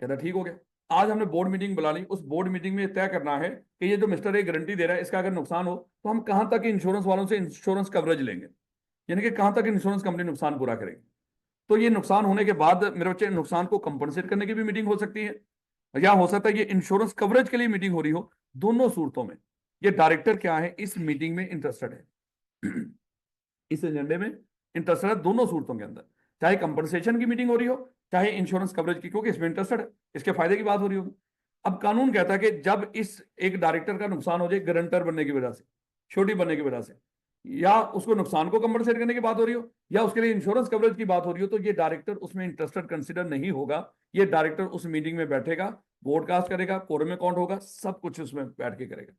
कहता ठीक हो गया। आज हमने बोर्ड मीटिंग बुला ली, उस बोर्ड मीटिंग में तय करना है कि ये जो मिस्टर ए गारंटी दे रहा है, इसका अगर नुकसान हो तो हम कहां तक इंश्योरेंस वालों से इंश्योरेंस कवरेज लेंगे, यानी कि कहां तक इंश्योरेंस कंपनी नुकसान पूरा करेगी। तो ये नुकसान होने के बाद मेरे बच्चे नुकसान को कंपनसेट करने की भी मीटिंग हो सकती है, या हो सकता है ये इंश्योरेंस कवरेज के लिए मीटिंग हो रही हो। दोनों सूरतों में ये डायरेक्टर क्या है, इस मीटिंग में इंटरेस्टेड है, इस एजेंडे में इंटरेस्टेड है, दोनों सूरतों के अंदर, चाहे कंपनसेशन की मीटिंग हो रही हो, चाहे इंश्योरेंस कवरेज की, क्योंकि इसमें इंटरेस्टेड है, इसके फायदे की बात हो रही होगी। अब कानून कहता है कि जब इस एक डायरेक्टर का नुकसान हो जाए गारंटर बनने की वजह से, छोटी बनने की वजह से, या उसको नुकसान को कंपनसेट करने की बात हो रही हो, या उसके लिए इंश्योरेंस कवरेज की बात हो रही हो, तो ये डायरेक्टर उसमें इंटरेस्टेड कंसिडर नहीं होगा। ये डायरेक्टर उस मीटिंग में बैठेगा, ब्रॉडकास्ट करेगा, कोरम में काउंट होगा, सब कुछ उसमें बैठ के करेगा।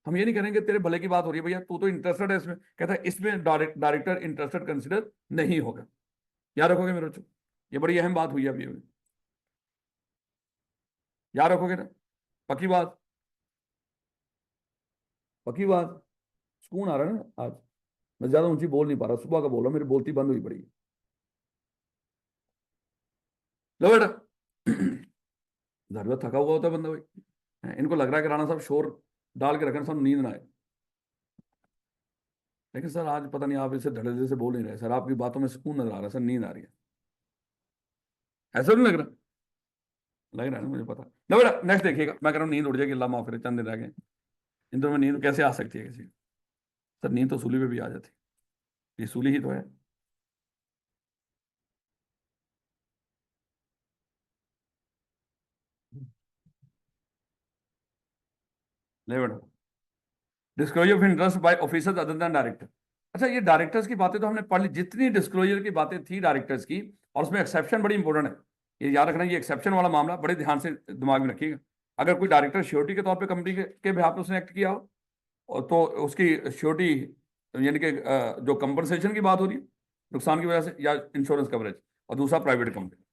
हम ये नहीं करेंगे तेरे भले की बात हो रही है भैया, तू तो इंटरेस्टेड है इसमें, कहता है इसमें डायरेक्टर इंटरेस्टेड कंसिडर नहीं होगा। याद रखोगे मेरे बच्चों, ये बड़ी अहम बात हुई है अभी अभी, याद रखोगे ना, पक्की बात, पक्की बात। सुकून आ रहा है ना आज, मैं ज्यादा ऊंची बोल नहीं पा रहा, सुबह का बोल रहा हूं, मेरी बोलती बंद हुई पड़ी है। लो बेटा, जरूरत थका हुआ होता है बंदा भाई, इनको लग रहा है कि राणा साहब शोर डाल के रखना, सब नींद ना आए, लेकिन सर आज पता नहीं आप इसे धड़ल्ले से बोल नहीं रहे सर, आपकी बातों में सुकून नजर आ रहा है सर, नींद आ रही है, ऐसा नहीं लग रहा? लग रहा है ना, मुझे पता। लो बेटा नेक्स्ट देखिएगा, मैं कह रहा हूँ नींद उड़ जाएगी, अल्लाह माफ करे, चंद दिन रह गए, इन दोनों में नींद कैसे आ सकती है किसी को? सर नींद तो सूली पे भी आ जाती है, ये सूली ही तो है। ले बेटा, disclosure of interest by officers other than director. अच्छा, ये डायरेक्टर्स की बातें तो हमने पढ़ ली, जितनी डिस्क्लोजर की बातें थी डायरेक्टर्स की, और उसमें एक्सेप्शन बड़ी इंपॉर्टेंट है, ये याद रखना, ये एक्सेप्शन वाला मामला बड़े ध्यान से दिमाग में रखिएगा। अगर कोई डायरेक्टर श्योरिटी के तौर पे कंपनी के बिहाफ पे उसने एक्ट किया हो, और तो उसकी श्योरिटी, यानी कि जो कंपनसेशन की बात हो रही है नुकसान की वजह से, या इंश्योरेंस कवरेज, और दूसरा प्राइवेट कंपनी।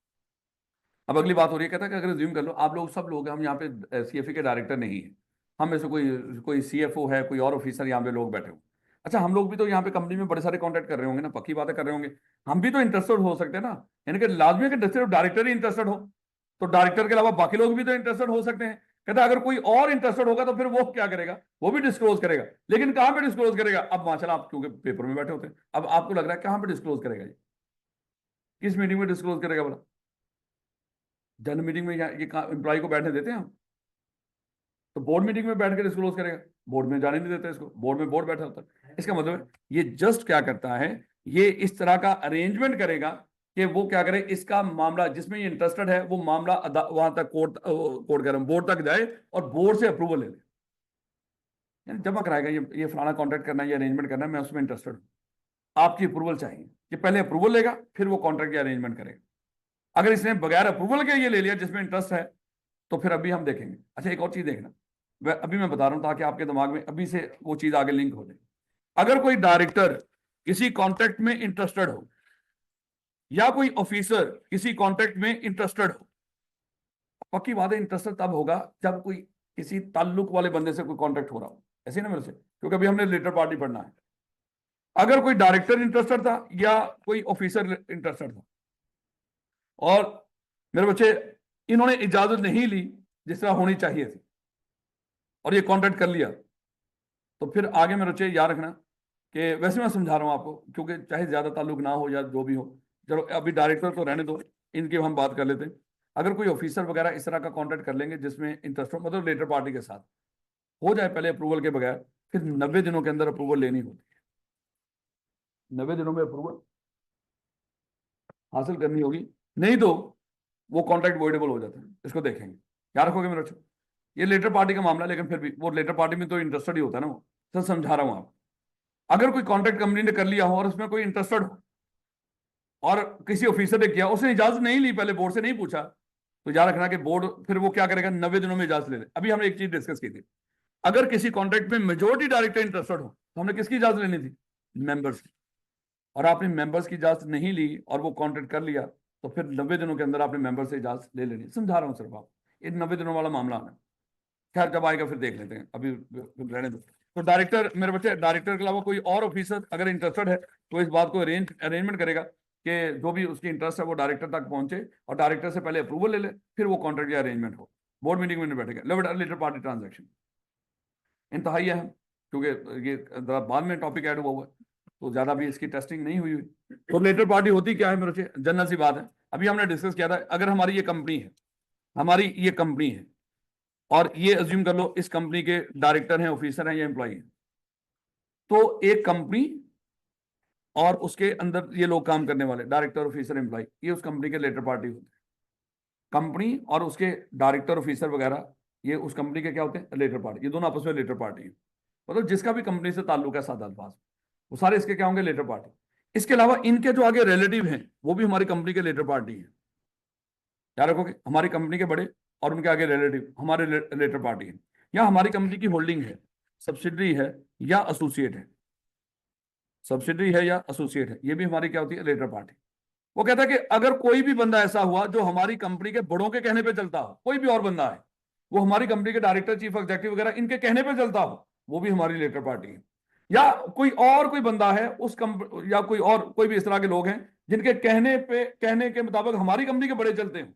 अब अगली बात हो रही है, कहता है कि अगर ज्यूम कर लो, आप लोग सब लोग हैं, हम यहाँ पे सीएफए के डायरेक्टर नहीं है, हम में से कोई कोई सीएफओ है, कोई और ऑफिसर यहाँ पे लोग बैठे हो। अच्छा, हम लोग भी तो यहाँ पे कंपनी में बड़े सारे कॉन्टैक्ट कर रहे होंगे ना, पक्की बातें कर रहे होंगे, हम भी तो इंटरेस्टेड हो सकते हैं ना, यानी कि लाजमी है कि सिर्फ डायरेक्टर ही इंटरेस्टेड हो, तो डायरेक्टर के अलावा बाकी लोग भी तो इंटरेस्टेड हो सकते हैं। कहता है अगर कोई और इंटरेस्टेड होगा तो फिर वो क्या करेगा, वो भी डिस्क्लोज करेगा, लेकिन कहाँ पे डिस्क्लोज करेगा? अब माशाल्लाह आप क्योंकि पेपर में बैठे होते हैं, अब आपको लग रहा है कहाँ पे डिस्क्लोज करेगा ये? किस मीटिंग में डिस्क्लोज करेगा बोला? जनरल मीटिंग में ये एम्प्लॉय को बैठने देते हैं हम? तो बोर्ड मीटिंग में बैठ के डिस्क्लोज करेगा? बोर्ड में जाने नहीं देते इसको, बोर्ड में बोर्ड बैठा होता है। इसका मतलब है ये जस्ट क्या करता है, ये इस तरह का अरेंजमेंट करेगा कि वो क्या करे, इसका मामला जिसमें ये इंटरेस्टेड है वो मामला वहां तक कोर्ट कह रहा हूं, बोर्ड तक जाए और बोर्ड से अप्रूवल ले ले, यानी जमा कराएगा ये फलाना कॉन्ट्रैक्ट करना है, ये अरेंजमेंट करना है, मैं उसमें इंटरेस्टेड हूँ, आपकी अप्रूवल चाहिए। कि पहले अप्रूवल लेगा फिर वो कॉन्ट्रैक्ट या अरेंजमेंट करेगा। अगर इसने बगैर अप्रूवल के ये ले लिया जिसमें इंटरेस्ट है, तो फिर अभी हम देखेंगे। अच्छा एक और चीज देखना, अभी मैं बता रहा हूं ताकि आपके दिमाग में अभी से वो चीज आगे लिंक हो जाए। अगर कोई डायरेक्टर किसी कॉन्ट्रैक्ट में इंटरेस्टेड हो या कोई ऑफिसर किसी कॉन्ट्रैक्ट में इंटरेस्टेड हो, पक्की बात है इंटरेस्टेड तब होगा जब कोई किसी ताल्लुक वाले बंदे से कोई कॉन्ट्रैक्ट हो रहा हो, ऐसे ना मेरे से, क्योंकि अभी हमने रिलेटेड पार्टी पढ़ना है। अगर कोई डायरेक्टर इंटरेस्टेड था या कोई ऑफिसर इंटरेस्टेड था और मेरे बच्चे इन्होंने इजाजत नहीं ली जिस तरह होनी चाहिए थी और ये कॉन्ट्रैक्ट कर लिया, तो फिर आगे मेरे बच्चे याद रखना कि वैसे मैं समझा रहा हूं आपको, क्योंकि चाहे ज्यादा ताल्लुक ना हो या जो भी हो, चलो अभी डायरेक्टर तो रहने दो, इनकी हम बात कर लेते हैं। अगर कोई ऑफिसर वगैरह इस तरह का कॉन्ट्रैक्ट कर लेंगे जिसमें इंटरेस्ट हो, मतलब लेटर पार्टी के साथ हो जाए पहले अप्रूवल के बगैर, फिर 90 दिनों के अंदर अप्रूवल लेनी होती है। 90 दिनों में अप्रूवल हासिल करनी होगी, नहीं तो वो कॉन्ट्रैक्ट वॉइडेबल हो जाता है। इसको देखेंगे, क्या रखोगे मेरे बच्चों? ये लेटर पार्टी का मामला है, लेकिन फिर भी वो लेटर पार्टी में तो इंटरेस्टेड ही होता है ना वो, सर समझा रहा हूं आप। अगर कोई कॉन्ट्रैक्ट कंपनी ने कर लिया हो और उसमें कोई इंटरेस्टेड हो और किसी ऑफिसर ने किया, उसने इजाजत नहीं ली, पहले बोर्ड से नहीं पूछा, तो याद रखना कि बोर्ड फिर वो क्या करेगा, 90 दिनों में इजाजत ले ले। अभी हमने एक चीज डिस्कस की थी, अगर किसी कॉन्ट्रैक्ट में मेजोरिटी डायरेक्टर इंटरेस्टेड हो तो हमने किसकी इजाजत लेनी थी? मेंबर्स की। और आपने मेंबर्स की इजाजत नहीं ली और वो कॉन्ट्रैक्ट कर लिया, तो फिर 90 दिनों के अंदर आपने मेंबर से इजाजत ले लेनी। समझा रहा हूँ सिर्फ आप, ये 90 दिनों वाला मामला है। खैर जब आएगा फिर देख लेते हैं, अभी रहने दो। तो डायरेक्टर मेरे बच्चे, डायरेक्टर के अलावा कोई और ऑफिसर अगर इंटरेस्टेड है तो इस बात को अरेंजमेंट करेगा कि जो भी उसकी इंटरेस्ट है वो डायरेक्टर तक पहुंचे और डायरेक्टर से पहले अप्रूवल ले ले, फिर वो कॉन्ट्रैक्ट या अरेंजमेंट हो। बोर्ड मीटिंग में नहीं बैठेगा। लेटर पार्टी ट्रांजेक्शन इंतहाई है, क्योंकि ये जरा बाद में टॉपिक ऐड हुआ हुआ है, तो ज्यादा भी इसकी टेस्टिंग नहीं हुई हुई। तो लेटर पार्टी होती क्या है मेरे बच्चे? जनरल सी बात है, अभी हमने डिस्कस किया था। अगर हमारी ये कंपनी है, हमारी ये कंपनी है और ये अज्यूम कर लो इस कंपनी के डायरेक्टर हैं, ऑफिसर हैं या एम्प्लॉई हैं, तो एक कंपनी और उसके अंदर ये लोग काम करने वाले डायरेक्टर ऑफिसर एम्प्लॉय, ये उस कंपनी के लेटर पार्टी होते हैं। कंपनी और उसके डायरेक्टर ऑफिसर वगैरह ये उस कंपनी के क्या होते हैं? Related party. ये दोनों आपस में लेटर पार्टी है, मतलब जिसका भी कंपनी से ताल्लुक है सादा अल्फाज, वो सारे इसके क्या होंगे? Related party. इसके अलावा इनके जो आगे रिलेटिव हैं वो भी हमारी कंपनी के लेटर पार्टी है। क्या रखोगे? हमारी कंपनी के बड़े और उनके आगे रिलेटिव हमारे लेटर पार्टी है, या हमारी कंपनी की होल्डिंग है, सब्सिडरी है या एसोसिएट है, सब्सिडरी है या एसोसिएट है, ये भी हमारी क्या होती है? Related party. वो कहता है कि अगर कोई भी बंदा ऐसा हुआ जो हमारी कंपनी के बड़ों के कहने पे चलता हो, कोई भी और बंदा है वो हमारी कंपनी के डायरेक्टर, चीफ एग्जीक्यूटिव वगैरह इनके कहने पे चलता हो, वो भी हमारी लेटर पार्टी है। या कोई बंदा है उस कंपनी, या कोई भी इस तरह के लोग हैं जिनके कहने के मुताबिक हमारी कंपनी के बड़े चलते हैं,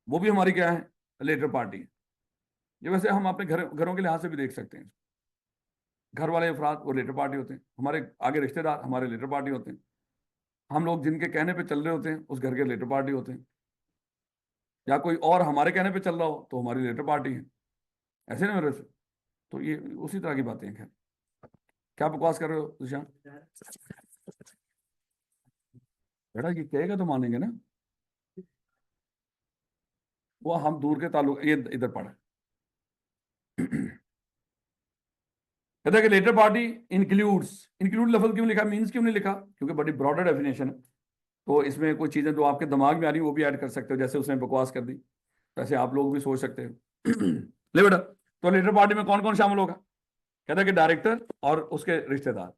वो भी हमारी क्या है? लेटर पार्टी है। ये वैसे हम अपने घरों के लिहाज से भी देख सकते हैं। घर वाले अफराद वो लेटर पार्टी होते हैं, हमारे आगे रिश्तेदार हमारे लेटर पार्टी होते हैं, हम लोग जिनके कहने पे चल रहे होते हैं उस घर के लेटर पार्टी होते हैं, या कोई और हमारे कहने पे चल रहा हो तो हमारी लेटर पार्टी है। ऐसे ना मेरे से, तो ये उसी तरह की बातें हैं। खैर क्या बकवास कर रहे हो सुशांत? बेटा ये कहेगा तो मानेंगे ना, वो हम दूर के ताल्लुक, ये इधर पढ़ा। कहता है कि लेटर पार्टी इंक्लूड लफ्ज क्यों लिखा, मींस क्यों नहीं लिखा? क्योंकि बड़ी ब्रॉडर डेफिनेशन है, तो इसमें कुछ चीजें जो आपके दिमाग में आ रही वो भी ऐड कर सकते हो, जैसे उसने बकवास कर दी वैसे आप लोग भी सोच सकते हो। ले बेटा, तो लेटर पार्टी में कौन कौन शामिल होगा? कहता है कि डायरेक्टर और उसके रिश्तेदार,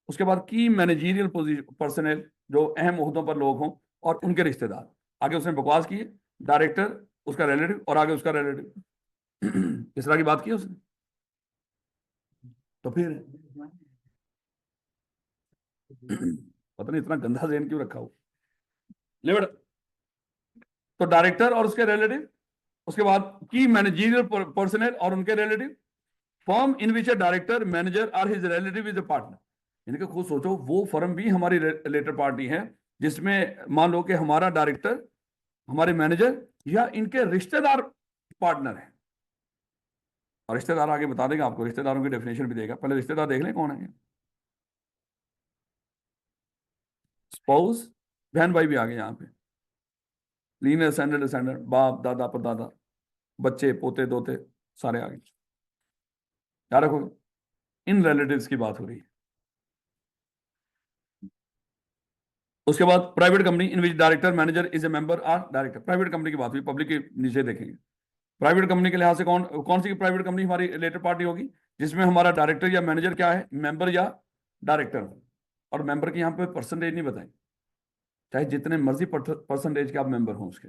उसके बाद की मैनेजीरियल पर्सनल, जो अहम ओहदों पर लोग हों और उनके रिश्तेदार। आगे उसने बकवास की है, डायरेक्टर, उसका रिलेटिव और आगे उसका रिलेटिव। इस तरह की बात की उसने, तो फिर पता नहीं इतना गंदा ज़हन क्यों रखा हो। ले बेटा, तो डायरेक्टर और उसके रिलेटिव, उसके बाद की मैनेजीरियल पर्सनल और उनके relative, firm in which a director manager और his relative is a partner. इनके खुद सोचो, वो फर्म भी हमारी लेटर पार्टी है जिसमें मान लो कि हमारा डायरेक्टर, हमारे मैनेजर या इनके रिश्तेदार पार्टनर है। और रिश्तेदार आगे बता देगा आपको, रिश्तेदारों की डेफिनेशन भी देगा। पहले रिश्तेदार देख लें कौन है। स्पाउस, बहन भाई भी आ गए यहाँ पे। लीनियर असेंडेंट डिसेंडेंट, बाप दादा परदादा, बच्चे पोते दोते, सारे आ गए। याद रखोगे, इन रिलेटिव्स की बात हो रही है। उसके बाद private company in which director manager is a member or director. Private company की बात हुई, पब्लिक के नीचे देखेंगे। प्राइवेट कंपनी के लिहाज से कौन कौन सी प्राइवेट कंपनी हमारी रिलेटेड पार्टी होगी, जिसमें हमारा डायरेक्टर या मैनेजर क्या है, मेंबर या डायरेक्टर हो। और मेंबर की यहाँ पे परसेंटेज नहीं बताई, चाहे जितने मर्जी परसेंटेज के आप मेंबर हो उसके।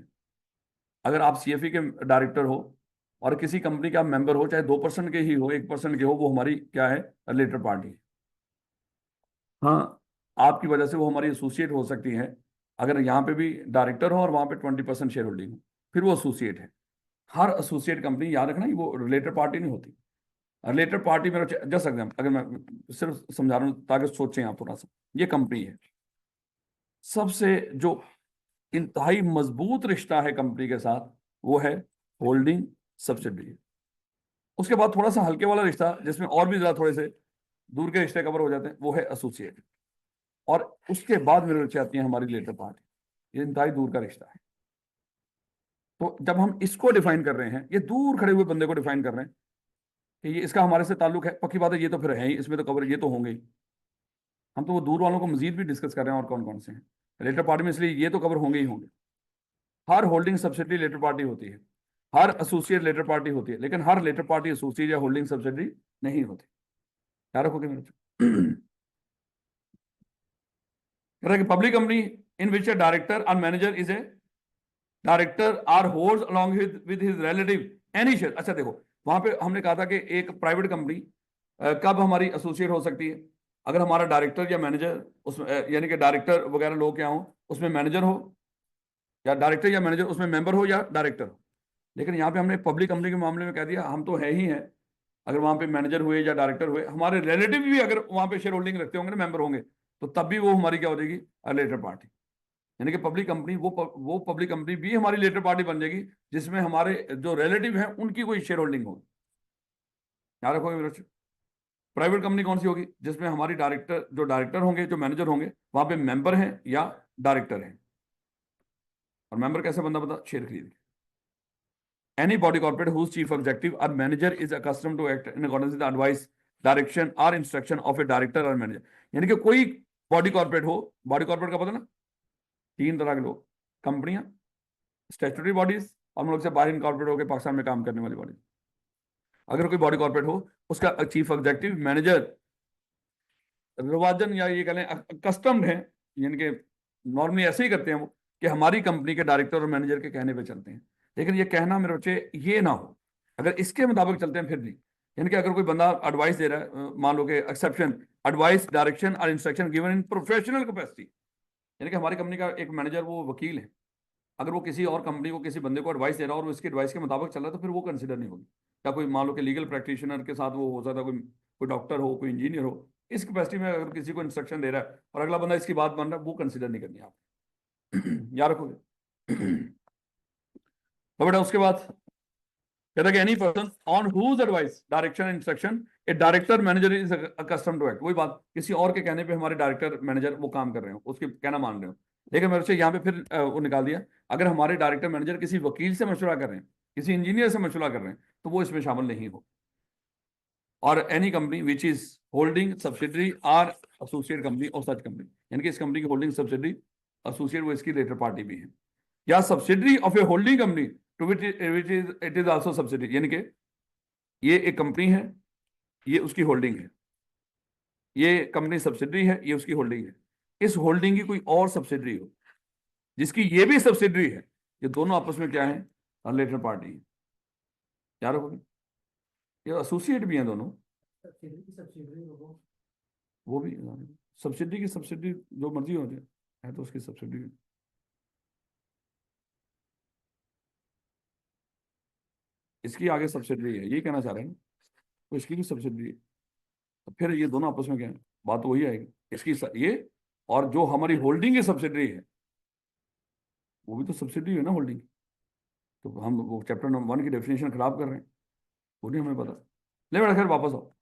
अगर आप सीएफई के डायरेक्टर हो और किसी कंपनी के आप मेंबर हो, चाहे 2% के ही हो, 1% के हो, वो हमारी क्या है, रिलेटेड पार्टी। हाँ, आपकी वजह से वो हमारी एसोसिएट हो सकती है। अगर यहाँ पे भी डायरेक्टर हो और वहां पे 20% शेयर होल्डिंग हो, फिर वो एसोसिएट है। हर एसोसिएट कंपनी, याद रखना, वो रिलेटेड पार्टी नहीं होती। रिलेटेड पार्टी मेरा जस्ट एग्जाम्पल, अगर मैं सिर्फ समझा रहा हूँ ताकि सोचें आप थोड़ा सा। ये कंपनी है, सबसे जो इंतहाई मजबूत रिश्ता है कंपनी के साथ वो है होल्डिंग सब्सिडी। उसके बाद थोड़ा सा हल्के वाला रिश्ता, जिसमें और भी ज्यादा थोड़े से दूर के रिश्ते कवर हो जाते हैं, वो है एसोसिएट। और उसके बाद मेरे रुचि आती है हमारी रिलेटेड पार्टी। ये इंतहाई दूर का रिश्ता है। तो जब हम इसको डिफाइन कर रहे हैं, ये दूर खड़े हुए बंदे को डिफाइन कर रहे हैं कि ये इसका हमारे से ताल्लुक है, पक्की बात है, ये तो फिर है ही, इसमें तो कवर ये तो होंगे ही। हम तो वो दूर वालों को मजीद भी डिस्कस कर रहे हैं और कौन कौन से हैं रिलेटेड पार्टी में, इसलिए ये तो कवर होंगे ही होंगे। हर होल्डिंग सब्सिडी रिलेटेड पार्टी होती है, हर एसोसिएट रिलेटेड पार्टी होती है, लेकिन हर रिलेटेड पार्टी एसोसिएट या होल्डिंग सब्सिडी नहीं होती। क्या रखोगे मेरे public company in which a director और manager is a director or holds along with his relative any share. अच्छा देखो, वहां पे हमने कहा था कि एक प्राइवेट कंपनी कब हमारी एसोसिएट हो सकती है, अगर हमारा डायरेक्टर या मैनेजर उसमें यानी कि डायरेक्टर वगैरह लोग क्या हो उसमें मैनेजर हो, या डायरेक्टर या मैनेजर उसमें मेंबर हो या डायरेक्टर हो। लेकिन यहाँ पे हमने पब्लिक कंपनी के मामले में कह दिया हम तो है ही हैं। अगर वहां पे मैनेजर हुए या डायरेक्टर हुए, हमारे रिलेटिव भी अगर वहां पे शेयर होल्डिंग रखते होंगे ना, मेंबर होंगे, तो तब भी वो हमारी क्या हो जाएगी, रिलेटेड पार्टी। यानी कि पब्लिक कंपनी वो पब्लिक कंपनी भी हमारी रिलेटेड पार्टी बन जाएगी, जिसमें हमारे जो रिलेटिव हैं उनकी कोई शेयर होल्डिंग होगी। याद रखोगे मेरे बच्चों। प्राइवेट कंपनी कौन सी होगी, जिसमें हमारी डायरेक्टर जो डायरेक्टर होंगे, जो मैनेजर होंगे, वहां पे मेंबर हैं या डायरेक्टर हैं। और मेंबर कैसे बंदा बता, शेयर खरीद के। Any body corporate whose chief executive or manager is accustomed to act in accordance with the advice, direction or instruction of a director or manager। यानी कि कोई बॉडी कॉर्पोरेट हो, बॉडी कॉर्पोरेट का पता ना, तीन तरह के लोग, कंपनियां, स्टैट्यूटरी बॉडीज, और हम लोग से बाहर इनकॉर्पोरेट होकर पाकिस्तान में काम करने वाली बॉडी। अगर कोई बॉडी कॉर्पोरेट हो, उसका चीफ एग्जीक्यूटिव, मैनेजर रिवाजन या ये कह लें कस्टम्ड है, यानी कि नॉर्मली ऐसे ही करते हैं वो, कि हमारी कंपनी के डायरेक्टर और मैनेजर के कहने पे चलते हैं। लेकिन ये कहना मेरे बच्चे ये ना हो, अगर इसके मुताबिक चलते हैं फिर नहीं। यानी कि अगर कोई बंदा एडवाइस दे रहा है, मान लो कि एक्सेप्शन, एडवाइस डायरेक्शन और instruction given in professional capacity. यानी कि हमारी कंपनी का एक मैनेजर वो वकील है, अगर वो किसी और कंपनी को किसी बंदे को एडवाइस दे रहा है और वो इसकी एडवाइस के मुताबिक चल रहा है, तो फिर वो कंसिडर नहीं होगी। या कोई मान लो कि लीगल प्रैक्टिशनर के साथ वो हो सकता है, कोई कोई डॉक्टर हो, कोई इंजीनियर हो, इस कैपेसिटी में अगर किसी को इंस्ट्रक्शन दे रहा है और अगला बंदा इसकी बात मान रहा है, वो कंसिडर नहीं करनी आप। याद रखोगे। तो बेटा उसके बाद कहता है कि any person on whose advice direction instruction a director manager is accustomed to act. वही बात, किसी और के कहने पे हमारे डायरेक्टर मैनेजर वो काम कर रहे हो, उसके कहना मान रहे हो। लेकिन मेरे से यहाँ पे फिर वो निकाल दिया, अगर हमारे डायरेक्टर मैनेजर किसी वकील से मशवरा कर रहे हैं, किसी इंजीनियर से मशवरा कर रहे हैं, तो वो इसमें शामिल नहीं हो। और any company which is holding subsidiary or associate company और सच कंपनी, यानी कि इस कंपनी की होल्डिंग सब्सिडरी एसोसिएट वो इसकी रिलेटेड पार्टी भी है, या subsidiary of a holding company to which it is also subsidiary. यानी कि ये एक कंपनी है, ये उसकी होल्डिंग है, ये कंपनी सब्सिडरी है, ये उसकी होल्डिंग है। इस होल्डिंग की कोई और सब्सिडरी हो जिसकी ये भी सब्सिडरी है, ये दोनों आपस में क्या है, रिलेटेड पार्टी है। क्या रखोगे, ये एसोसिएट भी हैं दोनों, वो भी सब्सिडी की सब्सिडी जो मर्जी हो जाए, है तो उसकी सब्सिडी। इसकी आगे सब्सिडी है, ये कहना चाह रहे हैं, तो इसकी भी सब्सिडी है। तो फिर ये दोनों आपस में क्या है, बात तो वही आएगी। इसकी ये और जो हमारी होल्डिंग की सब्सिडरी है वो भी तो सब्सिडरी है ना होल्डिंग। तो हम वो चैप्टर नंबर 1 की डेफिनेशन खराब कर रहे हैं, वो नहीं हमें पता। ले बेटा खैर वापस आओ।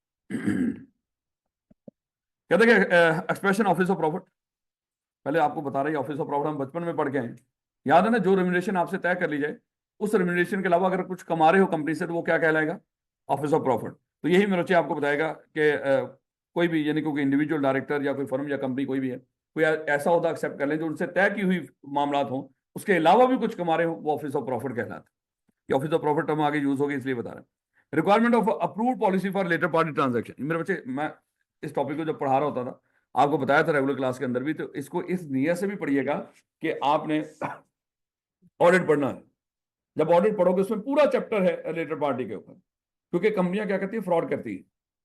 कहते हैं एक्सप्रेशन ऑफिस ऑफ प्रॉफिट, पहले आपको बता रही ऑफिस ऑफ प्रॉफिट हम बचपन में पढ़ के आए। याद है ना, जो रेम्यूनरेशन आपसे तय कर ली जाए, उस रेम्यूनरेशन के अलावा अगर कुछ कमा रहे हो कंपनी से तो वो क्या कहलाएगा, ऑफिस ऑफ प्रॉफिट। तो यही मेरे बच्चे आपको बताएगा कि कोई भी यानी कोई इंडिविजुअल डायरेक्टर या कोई फर्म या कंपनी कोई भी है, कोई ऐसा होता एक्सेप्ट कर लें जो उनसे तय की हुई मामलात हो, उसके अलावा भी कुछ कमा रहे हो, वो ऑफिस ऑफ प्रॉफिट कहलाता है। ये ऑफिस ऑफ प्रॉफिट टर्म आगे यूज होगी इसलिए बता रहे हैं। Requirement of approve policy for related party transaction, मेरे बच्चे मैं इस टॉपिक को जब पढ़ा रहा होता था, आपको बताया था रेगुलर क्लास के अंदर भी, तो इसको इस नियत से भी पढ़िएगा कि आपने ऑडिट पढ़ना है। जब ऑडिट पढ़ोगे उसमें पूरा चैप्टर है रिलेटेड पार्टी के ऊपर, क्योंकि कंपनियां क्या करती है, फ्रॉड करती है।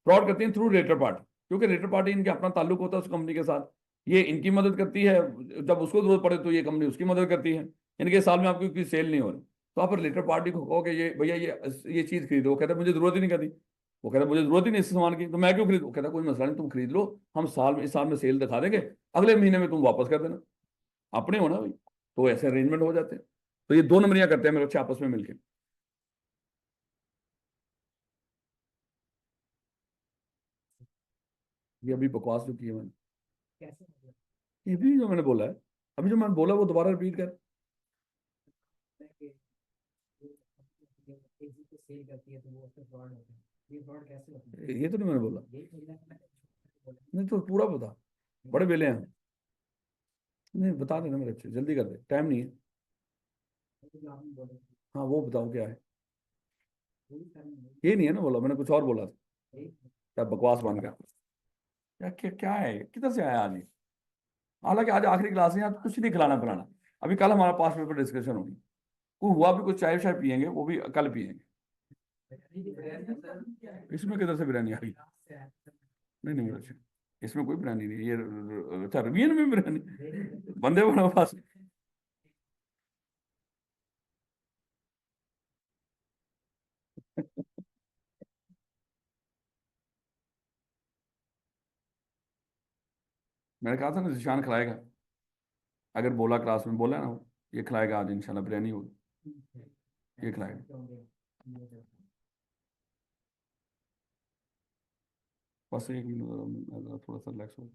फ्रॉड करती है थ्रू रिलेटेड पार्टी, क्योंकि रिलेटेड पार्टी इनके अपना ताल्लुक होता है उस कंपनी के साथ, ये इनकी मदद करती है, जब उसको जरूरत पड़े तो ये कंपनी उसकी मदद करती है। इनके साल में आपकी कोई सेल नहीं हो रही, तो आप रिलेटेड पार्टी को कहो कि ये भैया ये चीज खरीदो, वो कहता है मुझे जरूरत ही नहीं करती, वो कहता है मुझे जरूरत ही नहीं इस सामान की, तो मैं क्यों खरीदूं, वो कहता है कोई मसला नहीं, तुम खरीद लो, हम साल में इस साल में सेल दिखा देंगे, अगले महीने में तुम वापस कर देना, अपने हो ना भाई। तो ऐसे अरेंजमेंट हो जाते हैं। तो ये दो नंबरियां करते हैं मेरे बच्चे आपस में मिलकर। ये अभी बकवास जो की है मैंने, ये भी जो मैंने बोला है, अभी जो मैंने बोला वो दोबारा रिपीट कर। ये तो नहीं मैंने बोला, नहीं तो पूरा बता, बड़े बेले हैं। नहीं बता देना मेरे अच्छे, जल्दी कर दे, टाइम नहीं है। हाँ वो बताओ क्या है। ये नहीं है ना बोला, मैंने कुछ और बोला था, क्या बकवास बन गया। क्या क्या क्या है, किधर से आया आज ये? हालांकि आज आखिरी क्लास है, आज कुछ नहीं खिलाना पिलाना। अभी कल हमारा पास पेपर डिस्कशन होगी, कोई हुआ भी कुछ चाय शाय पियेंगे, वो भी कल पियेंगे। इसमें किधर से बिरयानी आ गई? नहीं नहीं मेरे अच्छे, इसमें कोई बिरयानी नहीं है, ये अच्छा रवियन में बिरयानी, बंदे बना पास। मैंने कहा था ना जिशान खिलाएगा, अगर बोला क्लास में बोला ना वो, ये खिलाएगा आज इंशाल्लाह बिरयानी होगी, ये खिलाएगा। बस एक मिनट थोड़ा सा रिलैक्स हो।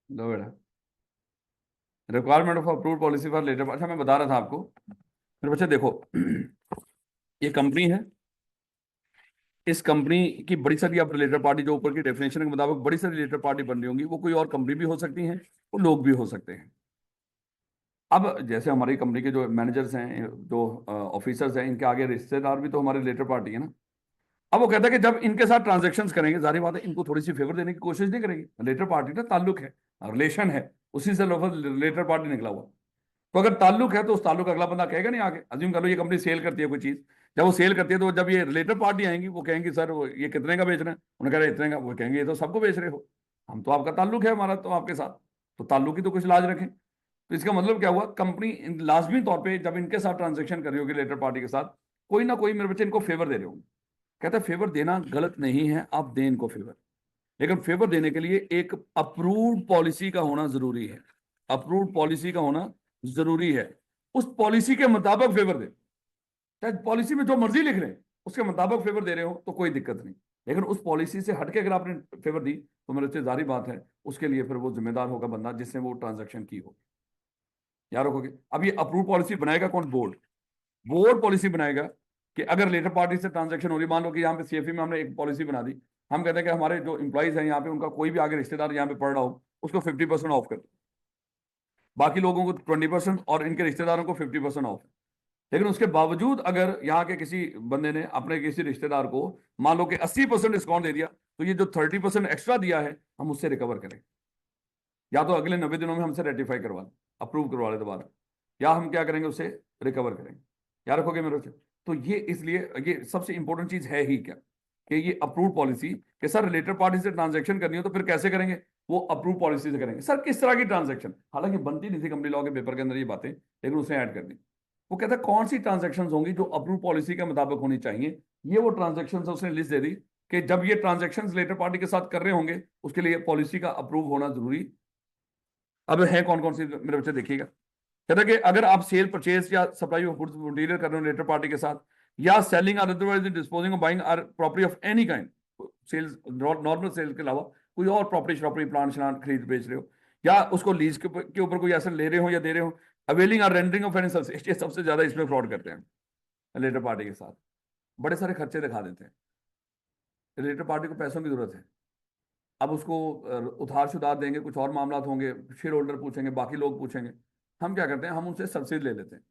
लो बेटा, requirement of approved policy for related, अच्छा मैं बता रहा था आपको मेरे बच्चे देखो, ये कंपनी है, इस कंपनी की बड़ी सारी आप रिलेटेड पार्टी, जो ऊपर की डेफिनेशन के मुताबिक बड़ी सारी रिलेटेड पार्टी बन रही होंगी, वो कोई और कंपनी भी हो सकती हैं, वो लोग भी हो सकते हैं। अब जैसे हमारी कंपनी के जो मैनेजर्स हैं, जो ऑफिसर्स हैं, इनके आगे रिश्तेदार भी तो हमारे रिलेटेड पार्टी है ना। अब वो कहता है कि जब इनके साथ ट्रांजेक्शन्स करेंगे, जाहिर बात है इनको थोड़ी सी फेवर देने की कोशिश नहीं करेंगे, रिलेटेड पार्टी ना, ताल्लुक है, रिलेशन है, उसी से लफ्ज रिलेटेड पार्टी निकला हुआ। तो अगर ताल्लुक है तो उस ताल्लुक का अगला बंदा कहेगा नहीं आगे, अज्यूम कर लो ये कंपनी सेल करती है कोई चीज, जब वो सेल करती है तो जब ये रिलेटेड पार्टी आएंगी वो कहेंगी सर ये कितने का बेच रहे हैं, उन्हें कह रहे इतने का, वो कहेंगे ये तो सबको बेच रहे हो, हम तो आपका ताल्लुक है हमारा तो आपके साथ, तो ताल्लुक की तो कुछ लाज रखें। तो इसका मतलब क्या हुआ, कंपनी लाजमी तौर पर जब इनके साथ ट्रांजेक्शन कर रही होगी रिलेटेड पार्टी के साथ, कोई ना कोई मेरे बच्चे इनको फेवर दे रहे होंगे। कहता है फेवर देना गलत नहीं है, आप दें इनको फेवर, लेकिन फेवर देने के लिए एक अप्रूव्ड पॉलिसी का होना जरूरी है, अप्रूव्ड पॉलिसी का होना जरूरी है। उस पॉलिसी के मुताबिक फेवर दे, चाहे पॉलिसी में जो मर्जी लिख लें, उसके मुताबिक फेवर दे रहे हो तो कोई दिक्कत नहीं, लेकिन उस पॉलिसी से हटके अगर आपने फेवर दी तो मेरे से जारी बात है, उसके लिए फिर वो जिम्मेदार होगा बंदा जिसने वो ट्रांजेक्शन की हो। याद रखोगे, अब ये अप्रूव पॉलिसी बनाएगा कौन, बोर्ड। बोर्ड पॉलिसी बनाएगा कि अगर रिलेटेड पार्टी से ट्रांजैक्शन हो रही, मान लो कि यहाँ पे सीएफई में हमने एक पॉलिसी बना दी, हम कहते हैं कि हमारे जो इंप्लॉइज हैं यहाँ पे, उनका कोई भी आगे रिश्तेदार यहाँ पे पढ़ रहा हो, उसको 50% ऑफ कर दो, बाकी लोगों को 20% और इनके रिश्तेदारों को 50% ऑफ। लेकिन उसके बावजूद अगर यहाँ के किसी बंदे ने अपने किसी रिश्तेदार को मान लो कि 80% डिस्काउंट दे दिया, तो ये जो 30% एक्स्ट्रा दिया है हम उससे रिकवर करें, या तो अगले 90 दिनों में हमसे रेटिफाई करवा लें, अप्रूव करवा ले दोबारा, या हम क्या करेंगे उसे रिकवर करेंगे। याद रखोगे मेरे से। तो ये इसलिए ये सबसे इंपॉर्टेंट चीज है ही क्या, कि ये अप्रूव्ड पॉलिसी, कि सर रिलेटेड पार्टी से ट्रांजैक्शन करनी हो तो फिर कैसे करेंगे, वो अप्रूव पॉलिसी से करेंगे। सर किस तरह की ट्रांजैक्शन, हालांकि बनती नहीं थी कंपनी लॉ के पेपर के अंदर ये बातें, लेकिन उसने ऐड कर दी। वो कहता है कौन सी ट्रांजैक्शन होंगी जो अप्रूव पॉलिसी के मुताबिक होनी चाहिए, ये वो ट्रांजैक्शन उसने लिस्ट दे दी कि जब ये ट्रांजैक्शन रिलेटेड पार्टी के साथ कर रहे होंगे उसके लिए पॉलिसी का अप्रूव होना जरूरी। अब है कौन कौन सी, मेरे बच्चे देखिएगा। कहता है कि अगर आप सेल परचेज या सप्लाई ऑफ गुड्स मटेरियल कर रहे हो रिलेटेड पार्टी के साथ, या सेलिंग और otherwise disposing of buying or property of any kind, sales normal sales के अलावा कोई और प्रॉपर्टी प्लांट श्लांट खरीद बेच रहे हो, या उसको लीज के ऊपर कोई ऐसा ले रहे हो या दे रहे हो, अवेलिंग और रेंडरिंग ऑफ एनी सर्विस, ये सबसे ज्यादा इसमें फ्रॉड करते हैं रिलेटेड पार्टी के साथ। बड़े सारे खर्चे दिखा देते हैं, रिलेटेड पार्टी को पैसों की जरूरत है, अब उसको उधार सुधार देंगे, कुछ और मामला होंगे, शेयर होल्डर पूछेंगे, बाकी लोग पूछेंगे, हम क्या करते हैं, हम उनसे सब्सिडी ले लेते हैं,